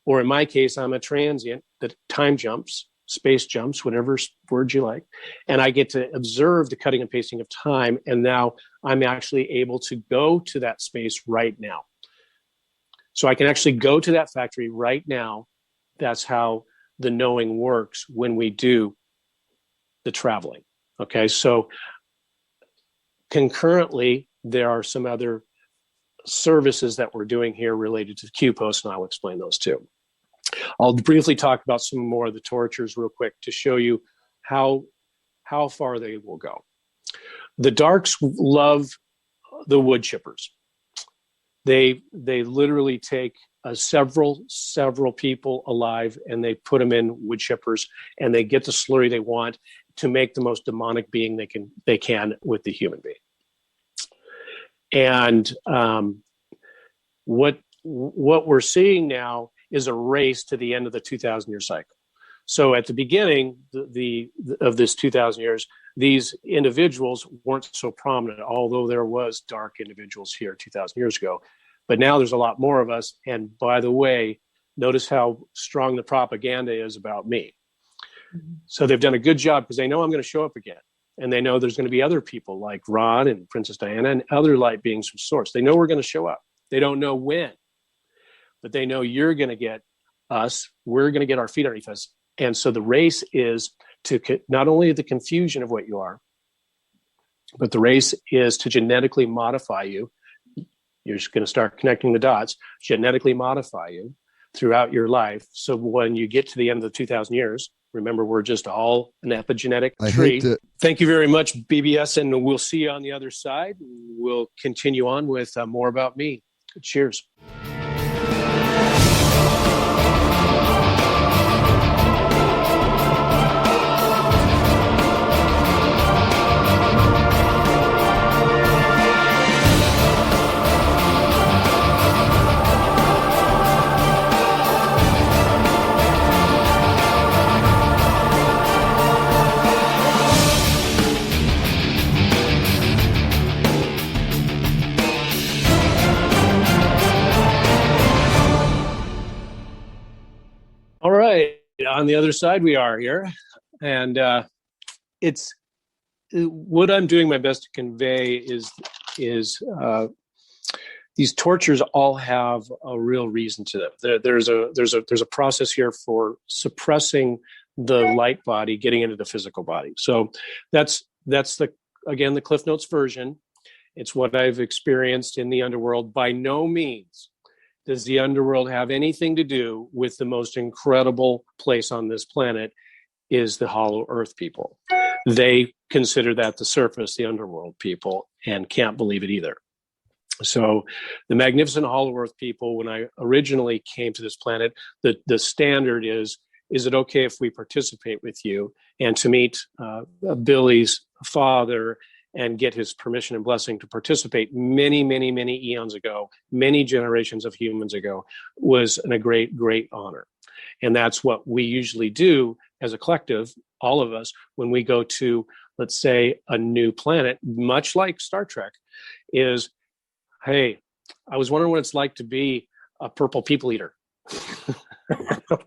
or in my case, I'm a transient that time jumps, space jumps, whatever word you like. And I get to observe the cutting and pasting of time. And now I'm actually able to go to that space right now. So I can actually go to that factory right now. That's how the knowing works when we do the traveling. Okay, so concurrently, there are some other services that we're doing here related to Q-Post, and I'll explain those too. I'll briefly talk about some more of the tortures real quick to show you how far they will go. The darks love the wood chippers. They literally take several people alive, and they put them in wood chippers, and they get the slurry they want to make the most demonic being they can with the human being. And what we're seeing now is a race to the end of the 2,000-year cycle. So at the beginning of this 2,000 years, these individuals weren't so prominent, although there was dark individuals here 2,000 years ago. But now there's a lot more of us. And by the way, notice how strong the propaganda is about me. Mm-hmm. So they've done a good job because they know I'm going to show up again. And they know there's going to be other people like Ron and Princess Diana and other light beings from Source. They know we're going to show up. They don't know when, but they know you're going to get us. We're going to get our feet underneath us. And so the race is to not only the confusion of what you are, but the race is to genetically modify you. You're just going to start connecting the dots, genetically modify you throughout your life. So when you get to the end of the 2,000 years, remember, we're just all an epigenetic tree. Thank you very much, BBS, and we'll see you on the other side. We'll continue on with more about me. Cheers. All right, on the other side we are here, and it's what I'm doing my best to convey is these tortures all have a real reason to them. There's a process here for suppressing the light body getting into the physical body. So that's the Cliff Notes version, It's what I've experienced in the underworld. By no means does the underworld have anything to do with the most incredible place on this planet, is the Hollow Earth people. They consider that the surface, the underworld people, and can't believe it either. So the magnificent Hollow Earth people, when I originally came to this planet, the standard is it okay if we participate with you? And to meet Billie's father and get his permission and blessing to participate many, many, many eons ago, many generations of humans ago, was a great, great honor. And that's what we usually do as a collective, all of us, when we go to, let's say, a new planet, much like Star Trek, is, hey, I was wondering what it's like to be a purple people eater.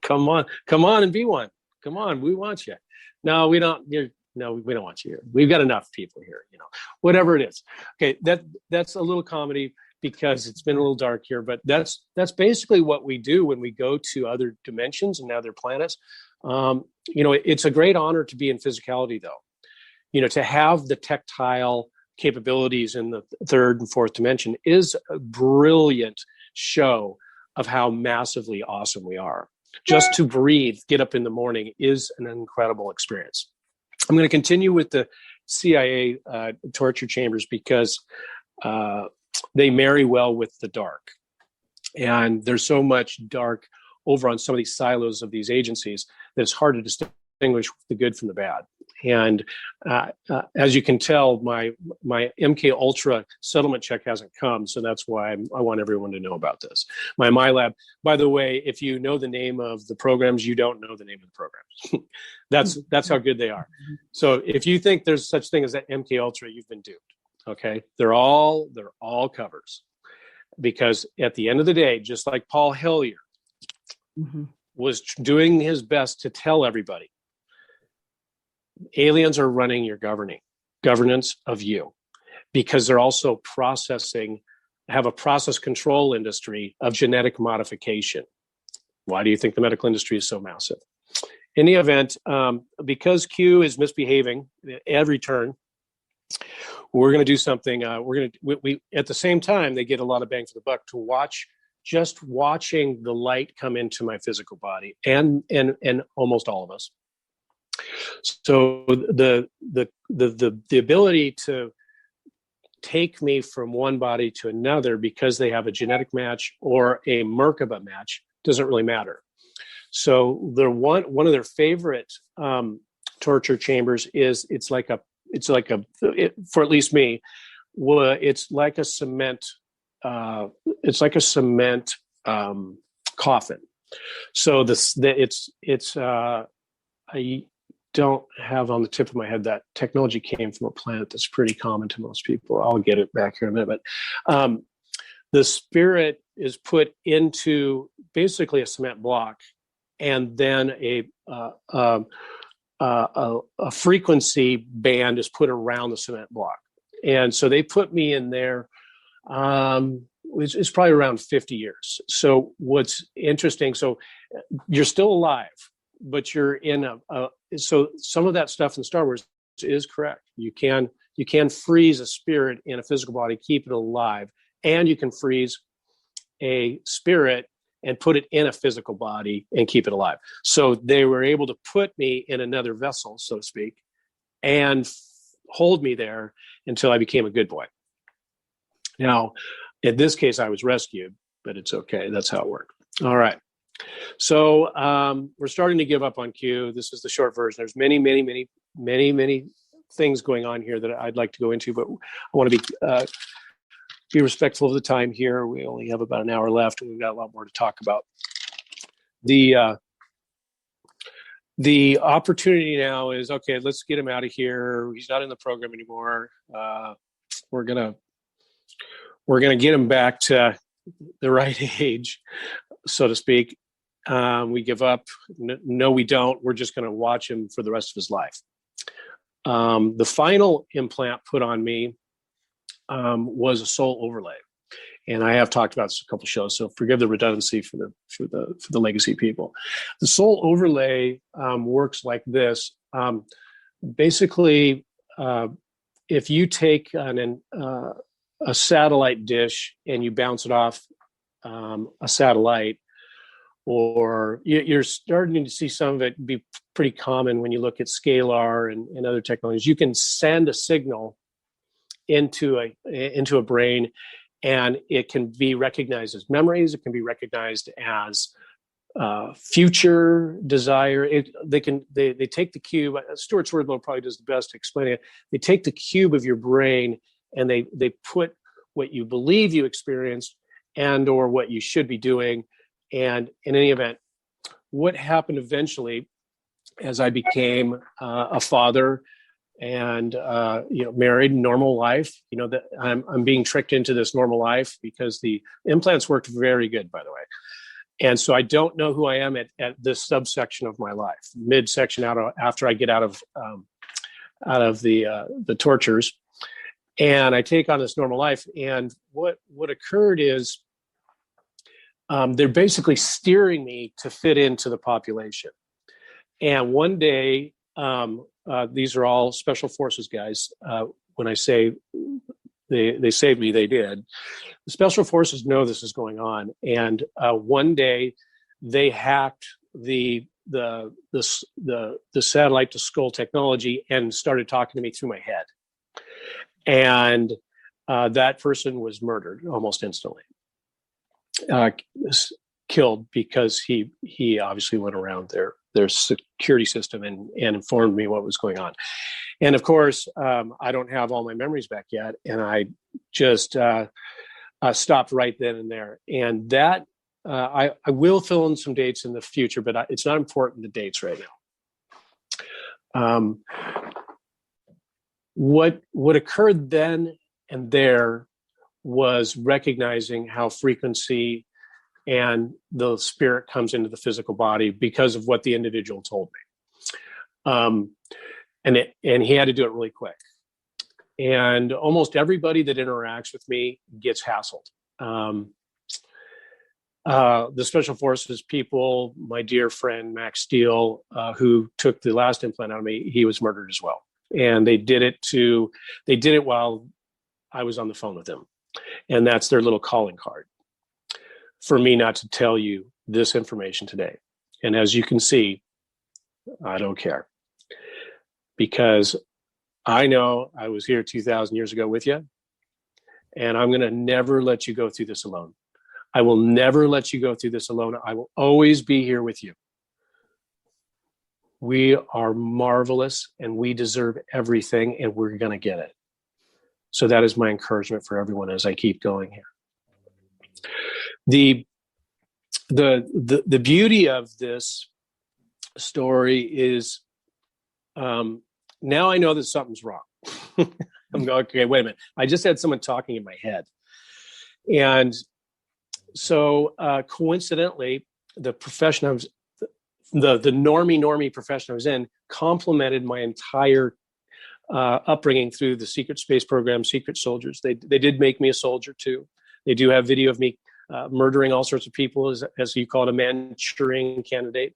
Come on and be one. Come on, we want you. No, we don't. No, we don't want you here. We've got enough people here, whatever it is. Okay, that's a little comedy because it's been a little dark here, but that's basically what we do when we go to other dimensions and other planets. It's a great honor to be in physicality, though. To have the tactile capabilities in the third and fourth dimension is a brilliant show of how massively awesome we are. Just to breathe, get up in the morning is an incredible experience. I'm going to continue with the CIA torture chambers because they marry well with the dark. And there's so much dark over on some of these silos of these agencies that it's hard to distinguish the good from the bad. And as you can tell, my MK Ultra settlement check hasn't come, so that's why I want everyone to know about this. My MyLab, by the way, if you know the name of the programs, you don't know the name of the programs. That's how good they are. So if you think there's such thing as that MK Ultra, you've been duped. Okay, they're all covers, because at the end of the day, just like Paul Hellyer was doing his best to tell everybody, aliens are running your governance of you, because they're also have a process control industry of genetic modification. Why do you think the medical industry is so massive? In the event, because Q is misbehaving at every turn, we're going to do something. We at the same time, they get a lot of bang for the buck to watching the light come into my physical body and almost all of us. So the ability to take me from one body to another because they have a genetic match or a Merkaba match doesn't really matter. So one of their favorite torture chambers is for at least me, it's like a cement coffin. So I don't have on the tip of my head that technology came from a planet that's pretty common to most people. I'll get it back here in a minute. But the spirit is put into basically a cement block, and then a frequency band is put around the cement block. And so they put me in there. It's probably around 50 years. So what's interesting, so you're still alive, but you're in so some of that stuff in Star Wars is correct. You can freeze a spirit in a physical body, keep it alive, and you can freeze a spirit and put it in a physical body and keep it alive. So they were able to put me in another vessel, so to speak, and hold me there until I became a good boy. Now, in this case, I was rescued, but it's okay. That's how it worked. All right. So we're starting to give up on Q. This is the short version. There's many, many, many, many, many things going on here that I'd like to go into, but I want to be respectful of the time here. We only have about an hour left, and we've got a lot more to talk about. The opportunity now is, okay, let's get him out of here. He's not in the program anymore. We're gonna get him back to the right age, so to speak. We give up. No, we don't. We're just going to watch him for the rest of his life. The final implant put on me was a soul overlay, and I have talked about this a couple of shows, so forgive the redundancy for the legacy people. The soul overlay works like this. Basically, if you take a satellite dish and you bounce it off a satellite, or you're starting to see some of it be pretty common when you look at scalar and other technologies. You can send a signal into a brain, and it can be recognized as memories. It can be recognized as future desire. They take the cube. Stuart Swerdlow probably does the best to explain it. They take the cube of your brain and they put what you believe you experienced and or what you should be doing. And in any event, what happened eventually, as I became a father and married, normal life, that I'm being tricked into this normal life because the implants worked very good, by the way. And so I don't know who I am at this subsection of my life, midsection after I get out of the tortures, and I take on this normal life. And what occurred is they're basically steering me to fit into the population. And one day, these are all special forces guys. When I say they saved me, they did. The special forces know this is going on, and one day they hacked the satellite to skull technology and started talking to me through my head, and that person was murdered almost instantly, killed because he obviously went around their security system and informed me what was going on. And of course, I don't have all my memories back yet, and I just stopped right then and there. And that I will fill in some dates in the future, but it's not important, the dates right now. What occurred then and there was recognizing how frequency and the spirit comes into the physical body because of what the individual told me. And he had to do it really quick. And almost everybody that interacts with me gets hassled. The Special Forces people, my dear friend Max Steele, who took the last implant out of me, he was murdered as well. And they did it while I was on the phone with them. And that's their little calling card for me not to tell you this information today. And as you can see, I don't care, because I know I was here 2,000 years ago with you, and I'm going to never let you go through this alone. I will never let you go through this alone. I will always be here with you. We are marvelous, and we deserve everything, and we're going to get it. So that is my encouragement for everyone as I keep going here. The beauty of this story is now I know that something's wrong. I'm going, okay, wait a minute. I just had someone talking in my head. And so coincidentally, the profession I was, the normie profession I was in complemented my entire upbringing through the secret space program, Secret Soldiers. They did make me a soldier too. They do have video of me murdering all sorts of people, as you call it, a Manchurian candidate.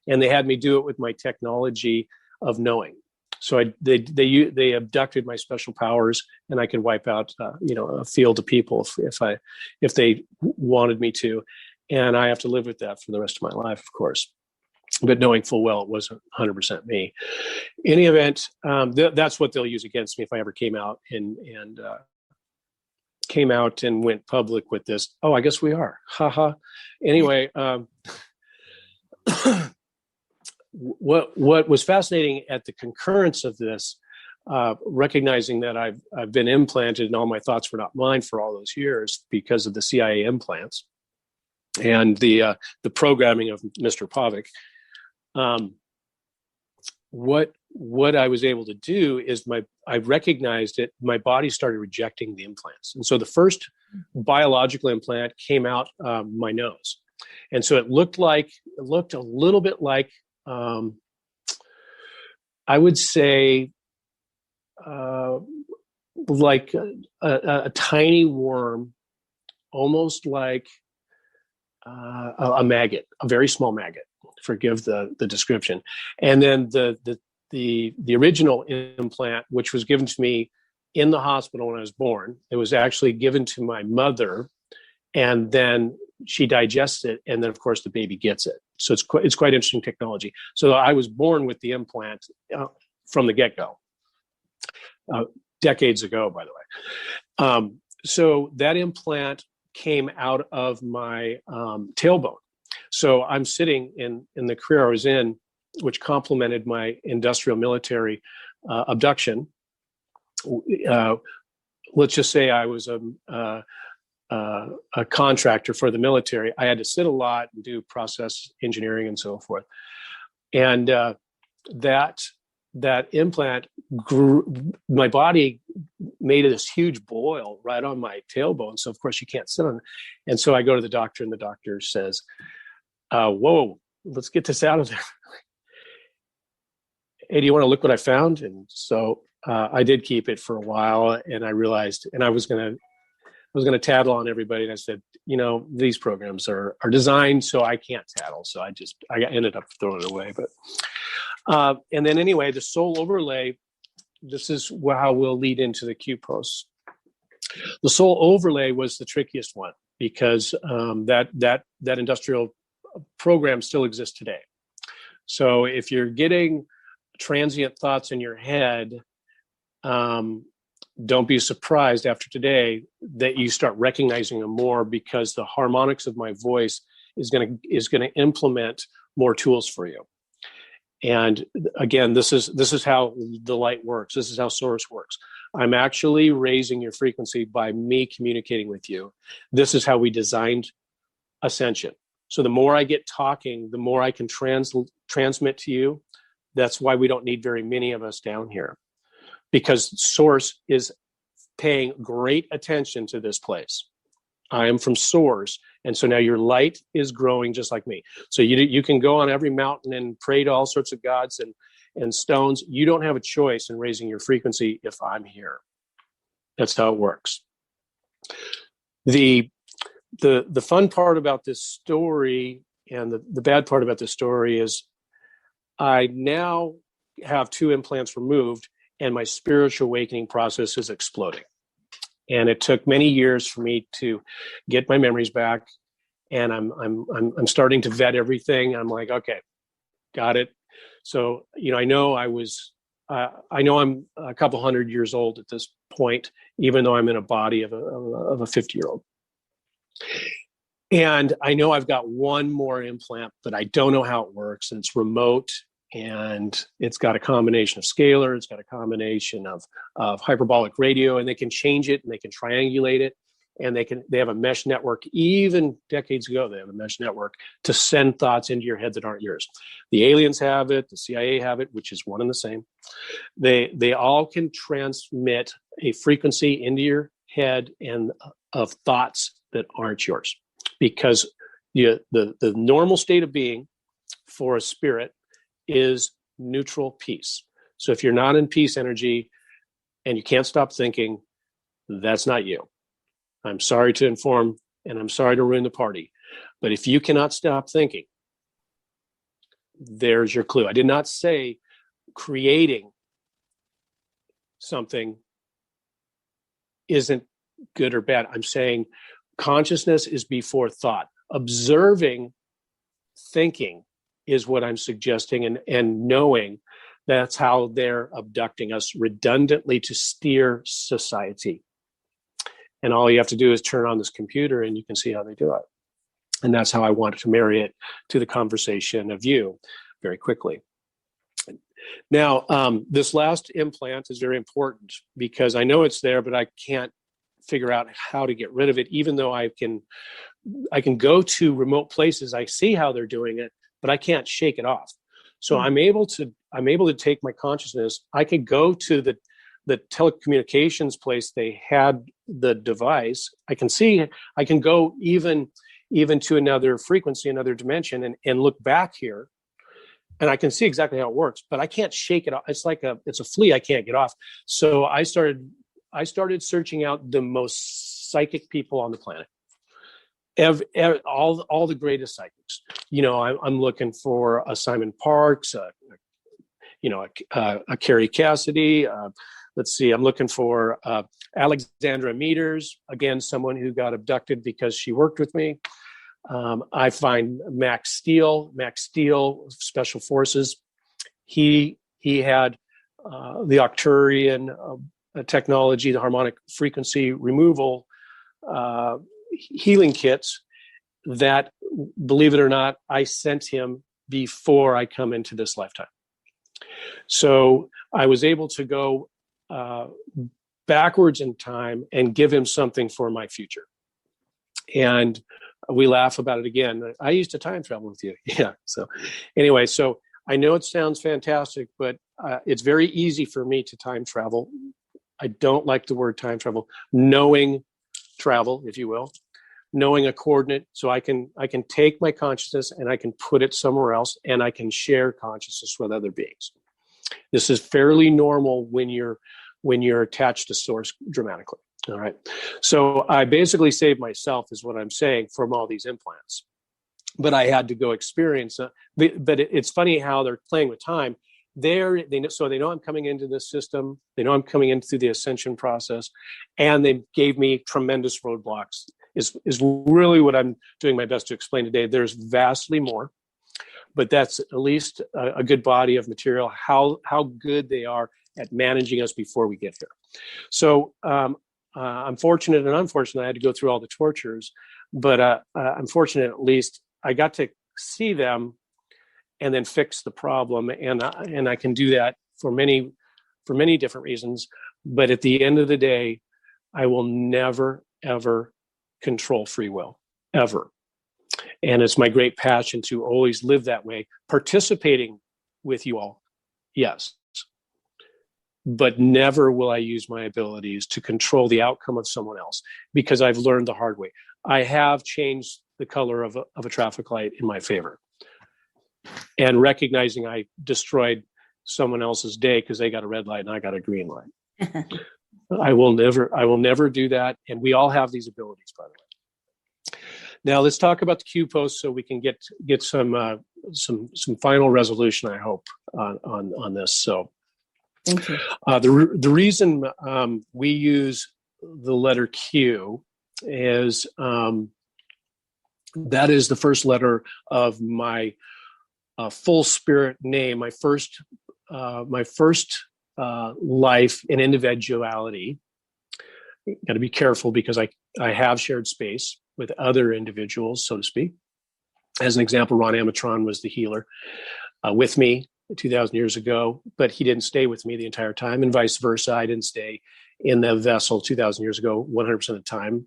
And they had me do it with my technology of knowing. So they abducted my special powers, and I could wipe out a field of people if they wanted me to, and I have to live with that for the rest of my life, of course. But knowing full well it wasn't 100% me. In any event, that's what they'll use against me if I ever came out and went public with this. Oh, I guess we are. Haha. Anyway. What was fascinating at the concurrence of this, recognizing that I've been implanted and all my thoughts were not mine for all those years because of the CIA implants and the programming of Mr. Pavic. What I was able to do is I recognized it. My body started rejecting the implants, and so the first biological implant came out my nose, and so it looked a little bit like. I would say like a tiny worm, almost like a maggot, a very small maggot. Forgive the description. And then the original implant, which was given to me in the hospital when I was born. It was actually given to my mother, and then she digests it, and then of course the baby gets it. So it's quite interesting technology. So I was born with the implant from the get-go, decades ago, by the way. So that implant came out of my tailbone. So I'm sitting in the career I was in, which complemented my industrial military abduction. Let's just say I was a contractor for the military. I had to sit a lot and do process engineering and so forth. And that implant grew, my body made this huge boil right on my tailbone. So of course you can't sit on it. And so I go to the doctor, and the doctor says, whoa, let's get this out of there. Hey, do you want to look what I found? And so I did keep it for a while, and I realized, and I was going to tattle on everybody. And I said, these programs are designed so I can't tattle. So I ended up throwing it away. But and then anyway, the soul overlay, this is how we'll lead into the Q posts. The soul overlay was the trickiest one, because that industrial program still exists today. So if you're getting transient thoughts in your head, don't be surprised after today that you start recognizing them more, because the harmonics of my voice is going to implement more tools for you. And again, this is how the light works. This is how Source works. I'm actually raising your frequency by me communicating with you. This is how we designed Ascension. So the more I get talking, the more I can transmit to you. That's why we don't need very many of us down here, because Source is paying great attention to this place. I am from Source, and so now your light is growing just like me. So you can go on every mountain and pray to all sorts of gods and stones. You don't have a choice in raising your frequency if I'm here. That's how it works. The fun part about this story, and the bad part about this story, is I now have 2 implants removed, and my spiritual awakening process is exploding. And it took many years for me to get my memories back. And I'm starting to vet everything. I'm like, okay, got it. So, I know I know I'm a couple 100 years old at this point, even though I'm in a body of a 50-year-old. And I know I've got one more implant, but I don't know how it works. And it's remote, and it's got a combination of scalar. It's got a combination of hyperbolic radio, and they can change it, and they can triangulate it. And they have a mesh network. Even decades ago, they have a mesh network to send thoughts into your head that aren't yours. The aliens have it. The CIA have it, which is one and the same. They all can transmit a frequency into your head and of thoughts that aren't yours, because the normal state of being for a spirit is neutral peace. So if you're not in peace energy and you can't stop thinking, that's not you. I'm sorry to inform, and I'm sorry to ruin the party. But if you cannot stop thinking, there's your clue. I did not say creating something isn't good or bad. I'm saying consciousness is before thought. Observing thinking is what I'm suggesting, and knowing that's how they're abducting us redundantly to steer society. And all you have to do is turn on this computer and you can see how they do it. And that's how I wanted to marry it to the conversation of you very quickly. Now, this last implant is very important, because I know it's there, but I can't figure out how to get rid of it, even though I can go to remote places. I see how they're doing it, but I can't shake it off. So I'm able to take my consciousness. I could go to the telecommunications place. They had the device. I can go even to another frequency, another dimension, and look back here, and I can see exactly how it works, but I can't shake it off. It's like it's a flea I can't get off. So I started searching out the most psychic people on the planet. All the greatest psychics. I'm looking for a Simon Parks, a Carrie Cassidy, let's see, I'm looking for Alexandra Meters, again, someone who got abducted because she worked with me. I find Max Steele, Special Forces. He had the Arcturian technology, the harmonic frequency removal healing kits that, believe it or not, I sent him before I come into this lifetime. So I was able to go backwards in time and give him something for my future. And we laugh about it again. I used to time travel with you. Yeah. So anyway, so I know it sounds fantastic, but it's very easy for me to time travel. I don't like the word time travel. Knowing travel, if you will, knowing a coordinate, so I can take my consciousness and I can put it somewhere else, and I can share consciousness with other beings. This is fairly normal when you're attached to source dramatically. All right. So I basically saved myself, is what I'm saying, from all these implants. But I had to go experience it. But it's funny how they're playing with time. They know I'm coming into this system. They know I'm coming in through the ascension process, and they gave me tremendous roadblocks. Is really what I'm doing my best to explain today. There's vastly more, but that's at least a good body of material. How good they are at managing us before we get here. So I'm fortunate and unfortunate. I had to go through all the tortures, but I'm fortunate at least I got to see them and then fix the problem, and I can do that for many different reasons. But at the end of the day, I will never ever control free will, ever. And it's my great passion to always live that way, participating with you all, yes. But never will I use my abilities to control the outcome of someone else, because I've learned the hard way. I have changed the color of a traffic light in my favor, and recognizing I destroyed someone else's day because they got a red light and I got a green light. I will never do that. And we all have these abilities, by the way. Now let's talk about the Q post so we can get some final resolution, I hope, on this. So thank you. The reason we use the letter Q is that is the first letter of my full spirit name, my first life in individuality. Got to be careful because I have shared space with other individuals, so to speak. As an example, Ron Amatron was the healer with me 2,000 years ago, but he didn't stay with me the entire time, and vice versa. I didn't stay in the vessel 2,000 years ago 100% of the time,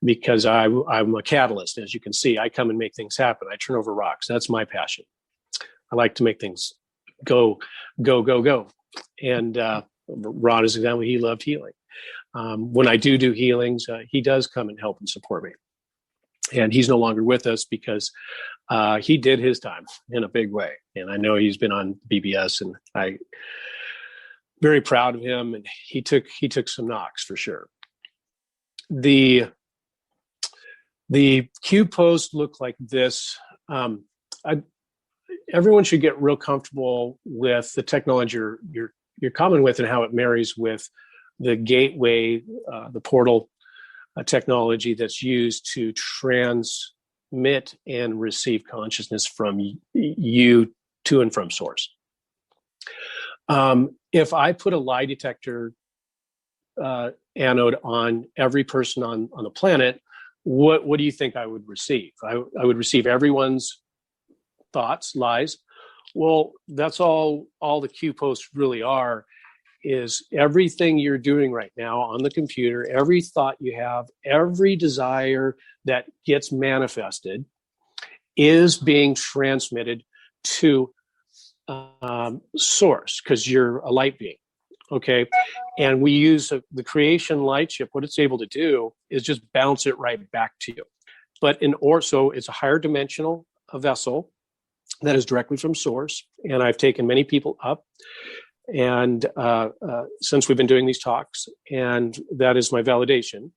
because I'm a catalyst. As you can see, I come and make things happen. I turn over rocks. That's my passion. I like to make things go. And Ron is an example. He loved healing. When I do healings, he does come and help and support me. And he's no longer with us because he did his time in a big way. And I know he's been on BBS, and I'm very proud of him. And he took some knocks for sure. The Q post looked like this. Everyone should get real comfortable with the technology you're common with and how it marries with the gateway, the portal technology that's used to transmit and receive consciousness from you to and from source. If I put a lie detector anode on every person on the planet, what do you think I would receive? I would receive everyone's thoughts, lies. Well, that's all the Q posts really are, is everything you're doing right now on the computer, every thought you have, every desire that gets manifested is being transmitted to source, because you're a light being. Okay. And we use the creation light chip. What it's able to do is just bounce it right back to you. But so it's a higher dimensional vessel that is directly from source. And I've taken many people up, and since we've been doing these talks, and that is my validation.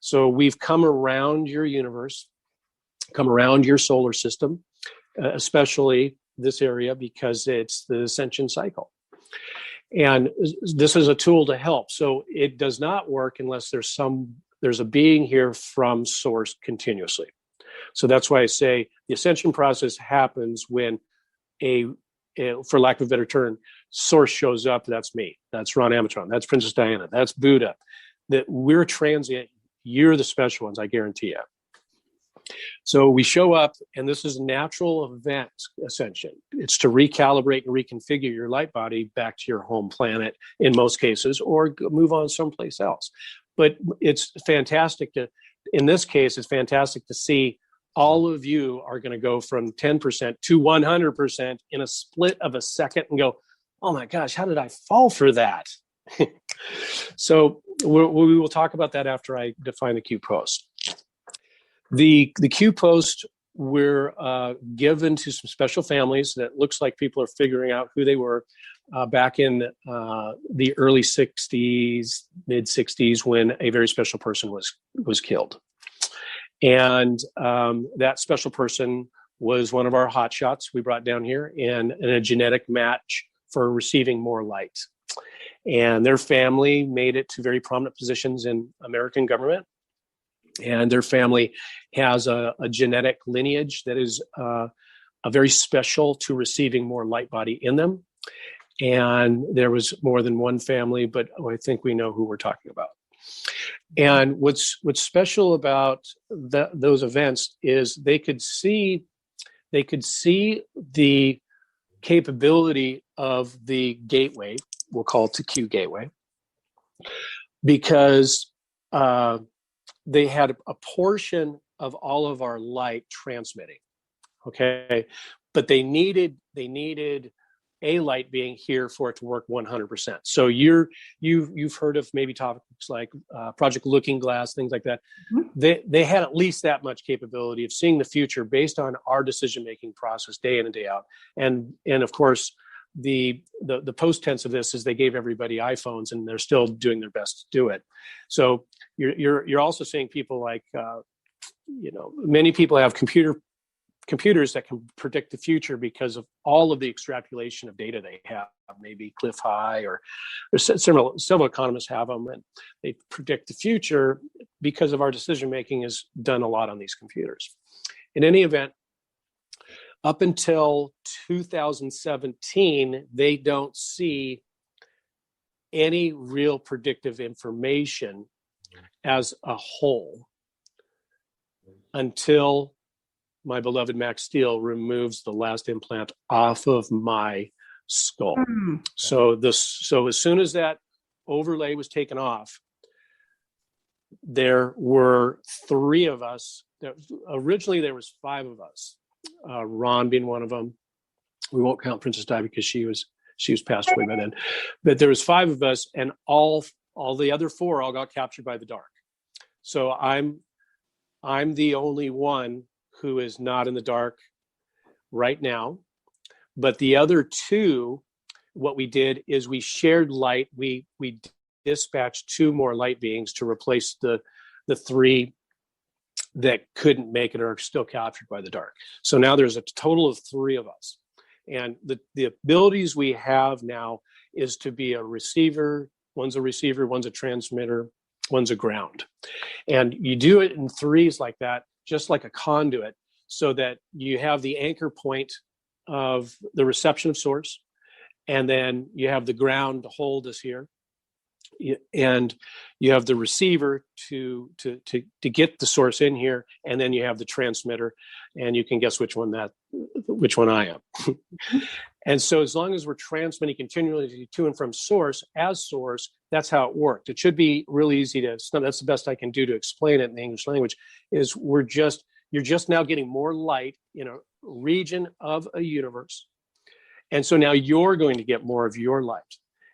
So we've come around your universe, come around your solar system, especially this area, because it's the ascension cycle. And this is a tool to help. So it does not work unless there's a being here from source continuously. So that's why I say the ascension process happens when for lack of a better term, source shows up. That's me. That's Ron Amatron. That's Princess Diana. That's Buddha. That we're transient. You're the special ones, I guarantee you. So we show up, and this is a natural event ascension. It's to recalibrate and reconfigure your light body back to your home planet in most cases, or move on someplace else. But it's fantastic in this case, it's fantastic to see all of you are going to go from 10% to 100% in a split of a second and go, oh my gosh, how did I fall for that? So we will talk about that after I define the Q post. The Q post were given to some special families that looks like people are figuring out who they were back in the early 60s, mid 60s, when a very special person was killed. And that special person was one of our hotshots we brought down here in a genetic match for receiving more light. And their family made it to very prominent positions in American government. And their family has a genetic lineage that is a very special to receiving more light body in them. And there was more than one family, but I think we know who we're talking about. And what's special about those events is they could see the capability of the gateway. We'll call it the Q gateway, because they had a portion of all of our light transmitting. Okay, but they needed a light being here for it to work 100%. So you've heard of maybe topics like Project Looking Glass, things like that. Mm-hmm. They had at least that much capability of seeing the future based on our decision-making process day in and day out. And of course, the post tense of this is they gave everybody iPhones, and they're still doing their best to do it. So you're also seeing people like many people have computers that can predict the future because of all of the extrapolation of data they have. Maybe Cliff High or several economists have them, and they predict the future because of our decision making is done a lot on these computers. In any event, up until 2017, they don't see any real predictive information as a whole until my beloved Max Steel removes the last implant off of my skull. Mm. So as soon as that overlay was taken off, there were 3 of us. Originally, there was 5 of us. Ron being one of them. We won't count Princess Di because she was passed away by then. But there was 5 of us, and all the other 4 all got captured by the dark. So I'm the only one who is not in the dark right now. But the other 2, what we did is we shared light. We dispatched 2 more light beings to replace the 3 that couldn't make it or are still captured by the dark. So now there's a total of 3 of us. And the abilities we have now is to be a receiver. One's a receiver, one's a transmitter, one's a ground. And you do it in 3s like that, just like a conduit, so that you have the anchor point of the reception of source, and then you have the ground to hold us here, and you have the receiver to get the source in here, and then you have the transmitter, and you can guess which one I am. And so as long as we're transmitting continually to and from source as source, that's how it worked. It should be really easy that's the best I can do to explain it in the English language, is you're just now getting more light in a region of a universe. And so now you're going to get more of your light.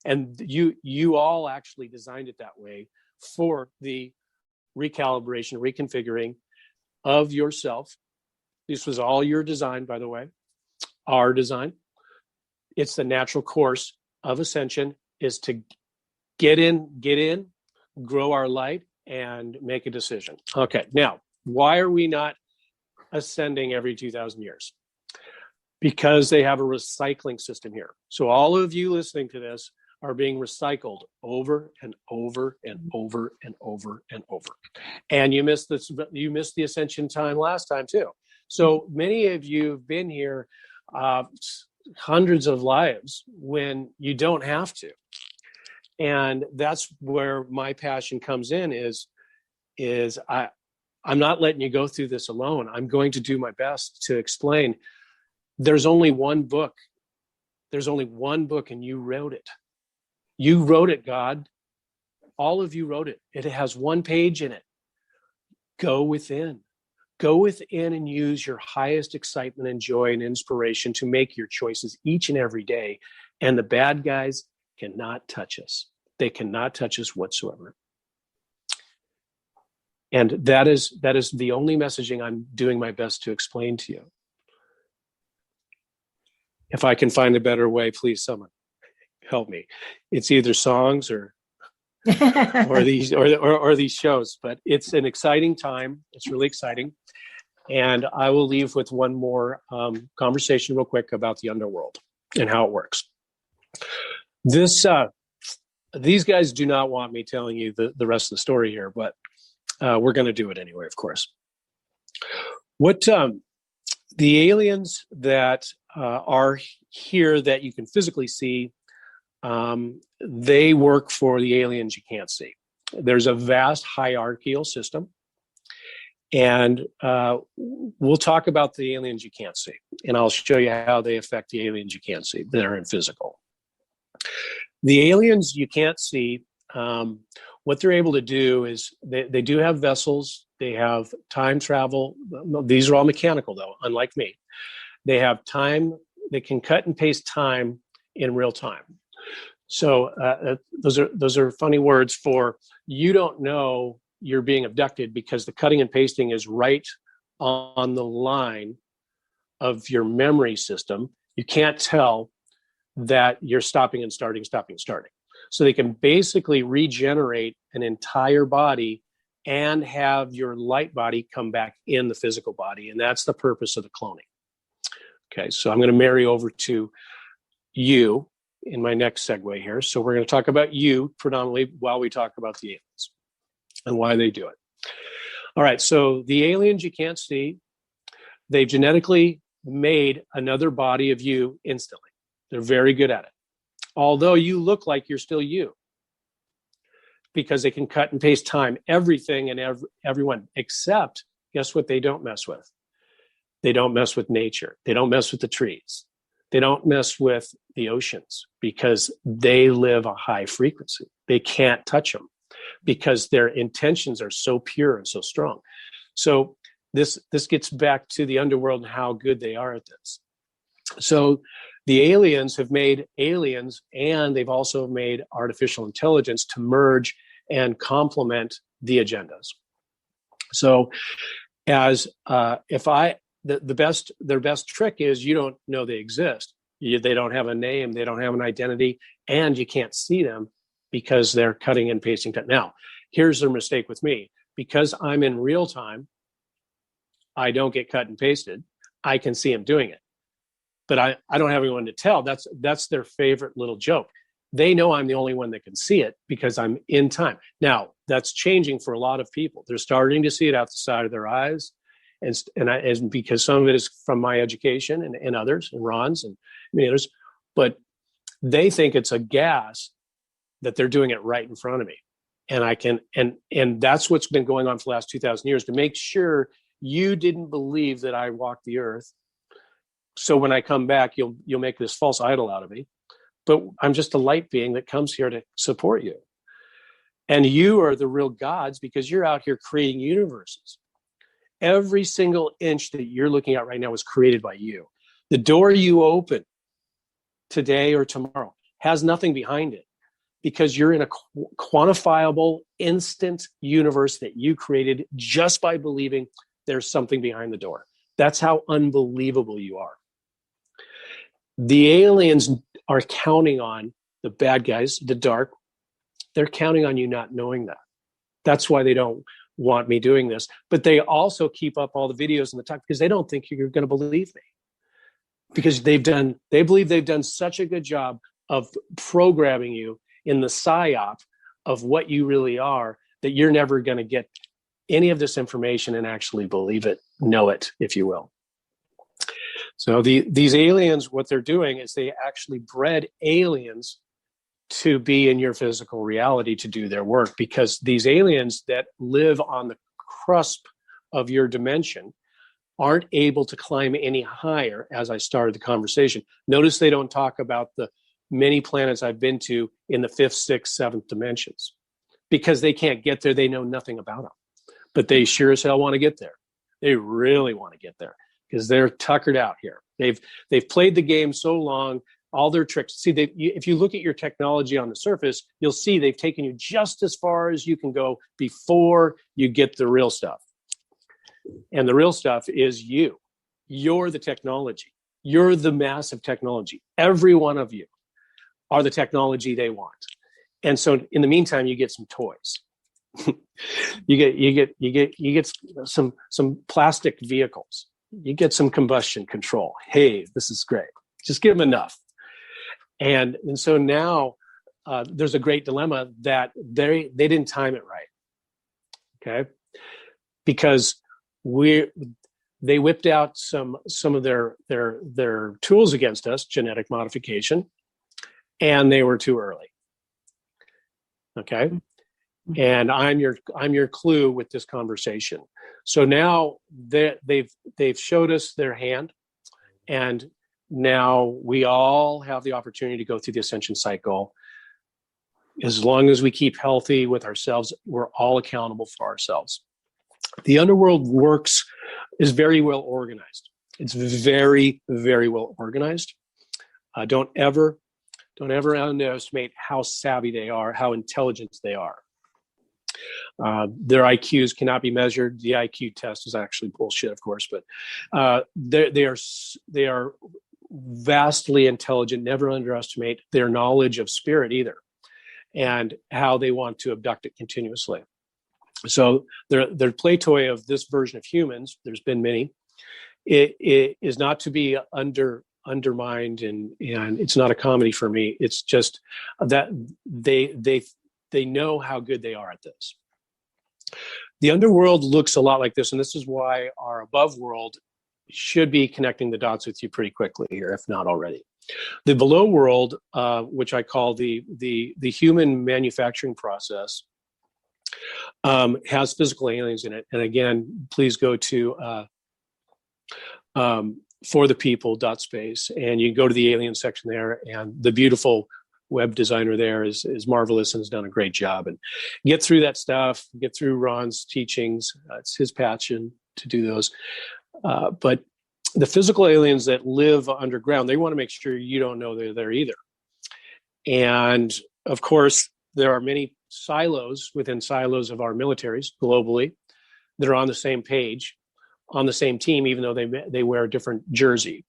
And you all actually designed it that way for the recalibration, reconfiguring of yourself. This was all your design, by the way, our design. It's the natural course of ascension, is to get in, grow our light, and make a decision. Okay, now, why are we not ascending every 2,000 years? Because they have a recycling system here. So all of you listening to this are being recycled over and over and over and over and over. And you missed the ascension time last time too. So many of you have been here hundreds of lives when you don't have to. And that's where my passion comes in is I'm not letting you go through this alone. I'm going to do my best to explain. There's only one book. There's only one book, and you wrote it. You wrote it, God. All of you wrote it. It has one page in it. Go within. Go within and use your highest excitement and joy and inspiration to make your choices each and every day. And the bad guys cannot touch us. They cannot touch us whatsoever. And that is the only messaging I'm doing my best to explain to you. If I can find a better way, please, someone help me. It's either songs or these shows, but it's an exciting time. It's really exciting. And I will leave with one more conversation real quick about the underworld and how it works. These guys do not want me telling you the rest of the story here, but we're going to do it anyway, of course. What the aliens that are here that you can physically see, they work for the aliens you can't see. There's a vast hierarchical system. And we'll talk about the aliens you can't see. And I'll show you how they affect the aliens you can't see that are in physical. The aliens you can't see, what they're able to do is they do have vessels. They have time travel. These are all mechanical, though, unlike me. They have time. They can cut and paste time in real time. So those are funny words for you don't know you're being abducted because the cutting and pasting is right on the line of your memory system. You can't tell that you're stopping and starting. So they can basically regenerate an entire body and have your light body come back in the physical body. And that's the purpose of the cloning. Okay, so I'm going to marry over to you in my next segue here. So we're going to talk about you predominantly while we talk about the aliens and why they do it. All right, so the aliens you can't see, they've genetically made another body of you instantly. They're very good at it. Although you look like you're still you, because they can cut and paste time, everything and everyone, except guess what they don't mess with? They don't mess with nature. They don't mess with the trees. They don't mess with the oceans because they live a high frequency. They can't touch them because their intentions are so pure and so strong. So this gets back to the underworld and how good they are at this. So the aliens have made aliens, and they've also made artificial intelligence to merge and complement the agendas. So as their best trick is you don't know they exist. They don't have a name, they don't have an identity, and you can't see them because they're cutting and pasting. Now, here's their mistake with me. Because I'm in real time, I don't get cut and pasted. I can see them doing it. But I don't have anyone to tell. That's their favorite little joke. They know I'm the only one that can see it because I'm in time. Now, that's changing for a lot of people. They're starting to see it out the side of their eyes. And because some of it is from my education and others, and Ron's and many others, but they think it's a gas that they're doing it right in front of me. And I can, and that's what's been going on for the last 2,000 years to make sure you didn't believe that I walked the earth. So when I come back, you'll make this false idol out of me. But I'm just a light being that comes here to support you. And you are the real gods because you're out here creating universes. Every single inch that you're looking at right now was created by you. The door you open today or tomorrow has nothing behind it because you're in a quantifiable, instant universe that you created just by believing there's something behind the door. That's how unbelievable you are. The aliens are counting on the bad guys, the dark. They're counting on you not knowing that. That's why they don't want me doing this. But they also keep up all the videos and the talk because they don't think you're going to believe me. Because they believe they've done such a good job of programming you in the psyop of what you really are, that you're never going to get any of this information and actually believe it, know it, if you will. So these aliens, what they're doing is they actually bred aliens to be in your physical reality to do their work, because these aliens that live on the cusp of your dimension aren't able to climb any higher, as I started the conversation. Notice they don't talk about the many planets I've been to in the 5th, 6th, 7th dimensions, because they can't get there. They know nothing about them, but they sure as hell want to get there. They really want to get there because they're tuckered out here. They've played the game so long, all their tricks. See, if you look at your technology on the surface, you'll see they've taken you just as far as you can go before you get the real stuff. And the real stuff is you. You're the technology. You're the massive technology. Every one of you are the technology they want. And so in the meantime, you get some toys. you get some plastic vehicles. You get some combustion control. Hey, this is great. Just give them enough. And so now there's a great dilemma that they didn't time it right. Okay, because they whipped out some of their tools against us, genetic modification, and they were too early. Okay, and I'm your clue with this conversation. So now they've showed us their hand, and now we all have the opportunity to go through the ascension cycle. As long as we keep healthy with ourselves, we're all accountable for ourselves. The underworld is very well organized. It's very, very well organized. Don't ever underestimate how savvy they are, how intelligent they are. Their IQs cannot be measured. The IQ test is actually bullshit, of course, but they are vastly intelligent. Never underestimate their knowledge of spirit either, and how they want to abduct it continuously. So their play toy of this version of humans, there's been many, it is not to be undermined, and it's not a comedy for me. It's just that they know how good they are at this. The underworld looks a lot like this, and this is why our above world should be connecting the dots with you pretty quickly here, if not already. The below world, which I call the human manufacturing process, has physical aliens in it. And again, please go to forthepeople.space, and you can go to the alien section there, and the beautiful web designer there is marvelous and has done a great job. And get through that stuff, get through Ron's teachings. It's his passion to do those. But the physical aliens that live underground, they want to make sure you don't know they're there either. And of course, there are many silos within silos of our militaries globally that are on the same page, on the same team, even though they wear a different jersey.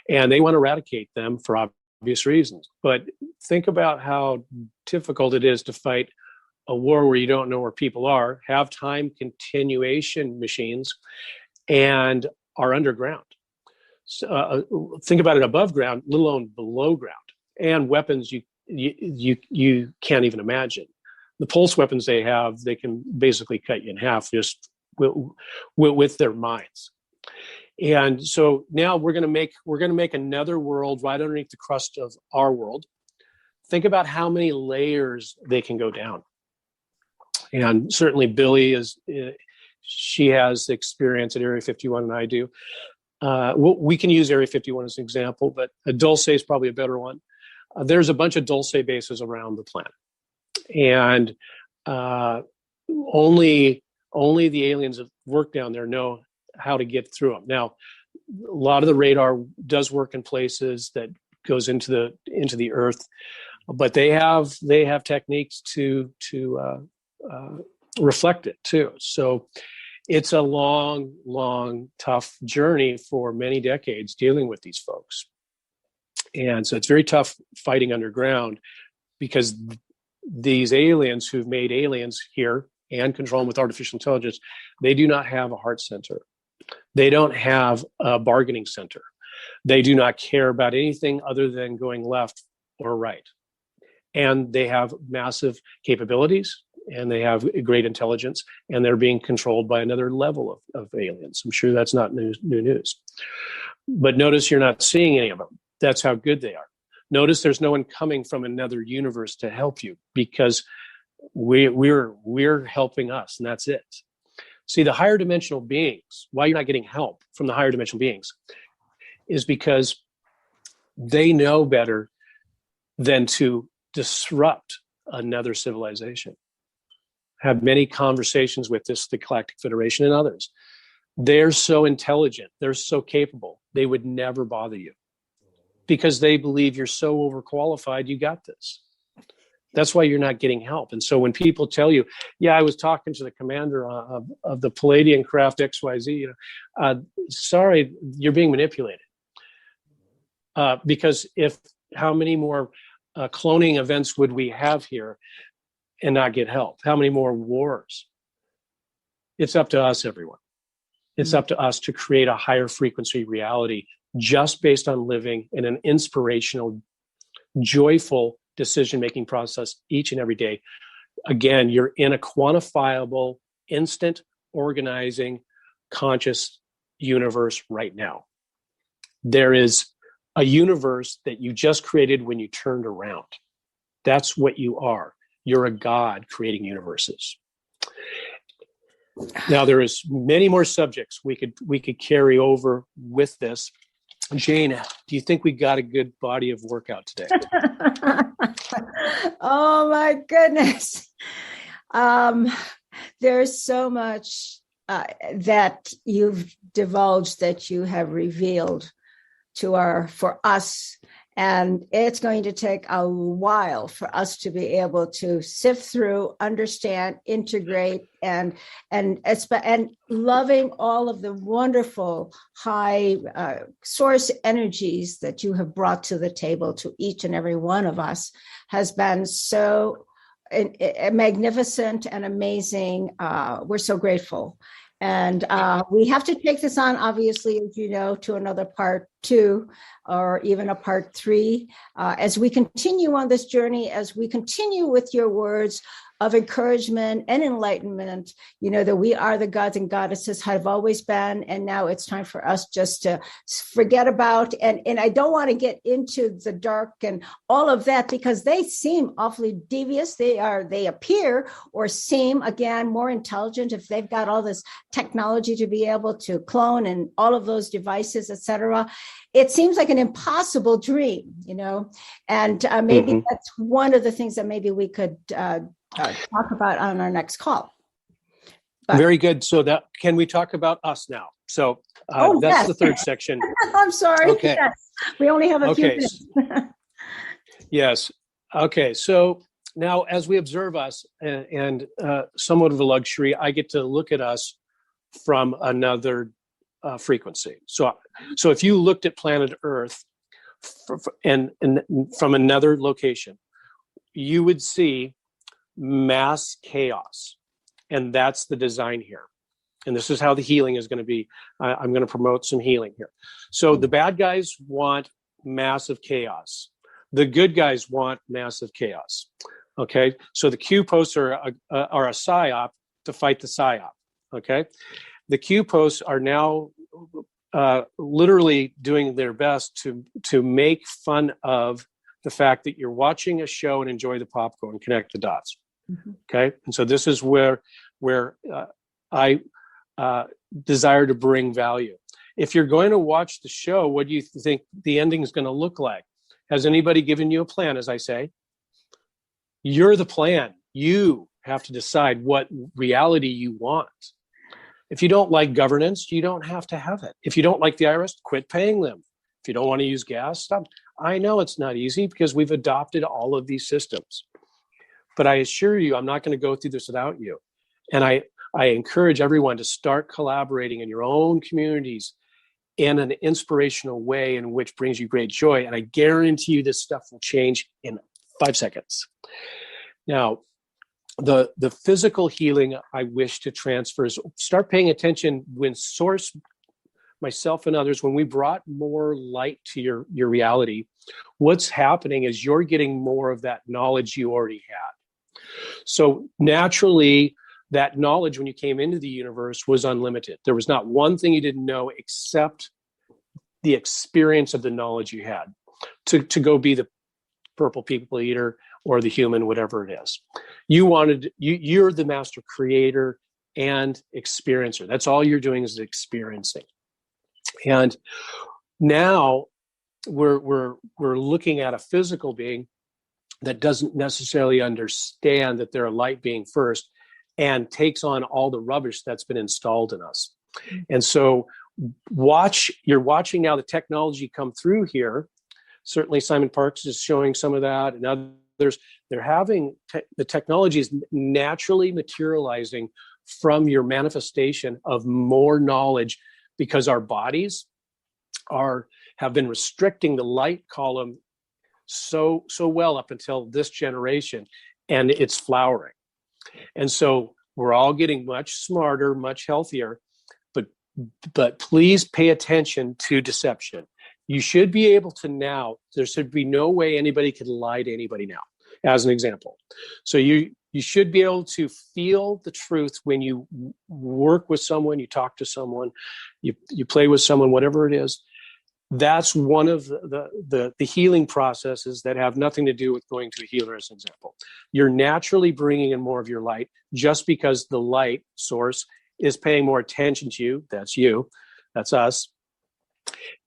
And they want to eradicate them for obvious reasons. But think about how difficult it is to fight a war where you don't know where people are, have time continuation machines, and are underground. So, think about it above ground, let alone below ground, and weapons you can't even imagine. The pulse weapons they have, they can basically cut you in half just with their minds. And so now we're going to make another world right underneath the crust of our world. Think about how many layers they can go down. And certainly Billie she has experience at Area 51, and I do. We can use Area 51 as an example, but Dulce is probably a better one. There's a bunch of Dulce bases around the planet, and only the aliens that work down there know how to get through them. Now, a lot of the radar does work in places that goes into the earth, but they have techniques to reflect it too. So it's a long, tough journey for many decades dealing with these folks. And so it's very tough fighting underground, because these aliens who've made aliens here and control them with artificial intelligence, they do not have a heart center. They don't have a bargaining center. They do not care about anything other than going left or right. And they have massive capabilities, and they have great intelligence, and they're being controlled by another level of aliens. I'm sure that's not new news. But notice you're not seeing any of them. That's how good they are. Notice there's no one coming from another universe to help you, because we're helping us, and that's it. See, the higher dimensional beings, why you're not getting help from the higher dimensional beings, is because they know better than to disrupt another civilization. Have many conversations with the Galactic Federation and others. They're so intelligent, they're so capable, they would never bother you because they believe you're so overqualified, you got this. That's why you're not getting help. And so when people tell you, yeah, I was talking to the commander of the Palladian craft XYZ, sorry, you're being manipulated. Because how many more cloning events would we have here and not get help? How many more wars? It's up to us, everyone. It's up to us to create a higher frequency reality just based on living in an inspirational, joyful decision-making process each and every day. Again, you're in a quantifiable, instant, organizing, conscious universe right now. There is a universe that you just created when you turned around. That's what you are. You're a God creating universes. Now, there is many more subjects we could carry over with this. Jane, do you think we got a good body of workout today? Oh my goodness. There's so much that you've divulged, that you have revealed for us. And it's going to take a while for us to be able to sift through, understand, integrate, and loving all of the wonderful high source energies that you have brought to the table to each and every one of us has been so magnificent and amazing. We're so grateful. And we have to take this on, obviously, as you know, to another part 2 or even a part 3 as we continue on this journey, as we continue with your words of encouragement and enlightenment, that we are the gods and goddesses, have always been. And now it's time for us just to forget about, and I don't want to get into the dark and all of that, because they seem awfully devious. They appear or seem, again, more intelligent if they've got all this technology to be able to clone and all of those devices, etc. It seems like an impossible dream, and maybe that's one of the things that maybe we could talk about on our next call. But, very good. So can we talk about us now? So that's yes. The third section. I'm sorry. Okay. Yes. We only have a few minutes. Yes. Okay. So now, as we observe us, and somewhat of a luxury, I get to look at us from another frequency. So if you looked at planet Earth and from another location, you would see mass chaos. And that's the design here. And this is how the healing is going to be. I'm going to promote some healing here. So the bad guys want massive chaos. The good guys want massive chaos. Okay. So the Q posts are a psyop to fight the psyop. Okay. The Q posts are now literally doing their best to make fun of the fact that you're watching a show and enjoy the popcorn, connect the dots. Okay. And so this is where I desire to bring value. If you're going to watch the show, what do you think the ending is going to look like? Has anybody given you a plan, as I say? You're the plan. You have to decide what reality you want. If you don't like governance, you don't have to have it. If you don't like the IRS, quit paying them. If you don't want to use gas, stop. I know it's not easy because we've adopted all of these systems. But I assure you, I'm not going to go through this without you. And I encourage everyone to start collaborating in your own communities in an inspirational way in which brings you great joy. And I guarantee you this stuff will change in 5 seconds. Now, the physical healing I wish to transfer is start paying attention when source myself and others, when we brought more light to your reality, what's happening is you're getting more of that knowledge you already had. So naturally, that knowledge when you came into the universe was unlimited. There was not one thing you didn't know except the experience of the knowledge you had to go be the purple people eater or the human, whatever it is. You're the master creator and experiencer. That's all you're doing is experiencing. And now we're looking at a physical being that doesn't necessarily understand that they're a light being first and takes on all the rubbish that's been installed in us. And so you're watching now the technology come through here. Certainly Simon Parks is showing some of that, and others, they're having the technology is naturally materializing from your manifestation of more knowledge, because our bodies have been restricting the light column so well up until this generation, and it's flowering. And so we're all getting much smarter, much healthier, but please pay attention to deception. You should be able to now, there should be no way anybody could lie to anybody now, as an example. So you should be able to feel the truth when you work with someone, you talk to someone, you play with someone, whatever it is. That's one of the healing processes that have nothing to do with going to a healer, as an example. You're naturally bringing in more of your light just because the light source is paying more attention to you. That's you. That's us.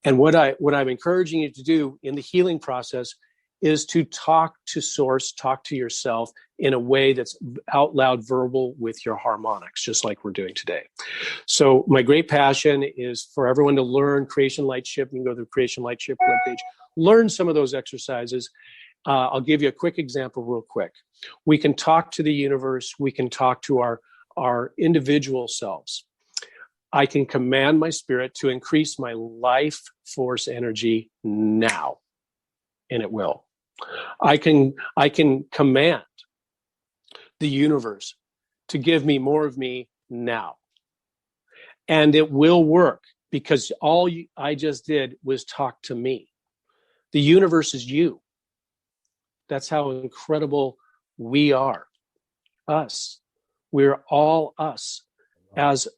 And what I'm encouraging you to do in the healing process is to talk to source, talk to yourself in a way that's out loud verbal with your harmonics, just like we're doing today. So my great passion is for everyone to learn Creation Lightship. You can go to the Creation Lightship webpage, learn some of those exercises. I'll give you a quick example real quick. We can talk to the universe. We can talk to our individual selves. I can command my spirit to increase my life force energy now, and it will. I can command the universe to give me more of me now, and it will work, because I just did was talk to me. The universe is you. That's how incredible we are. Us. We're all us as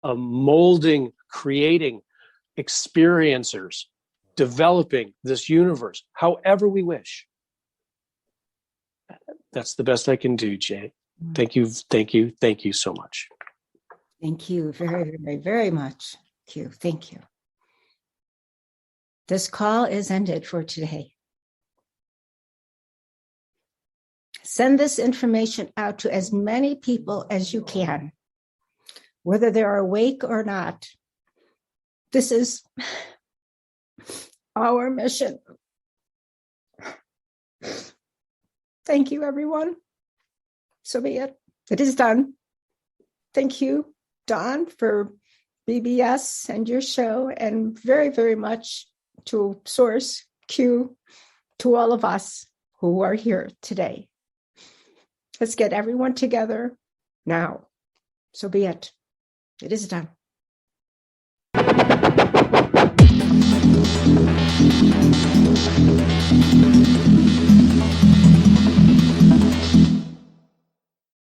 a molding, creating, experiencers, developing this universe however we wish. That's the best I can do, Jane. Thank you so much. Thank you very, very, very much. Thank you. This call is ended for today. Send this information out to as many people as you can, whether they're awake or not. This is our mission. Thank you, everyone. So be it. It is done. Thank you, Don, for BBS and your show, and very, very much to Source Q, to all of us who are here today. Let's get everyone together now. So be it. It is done.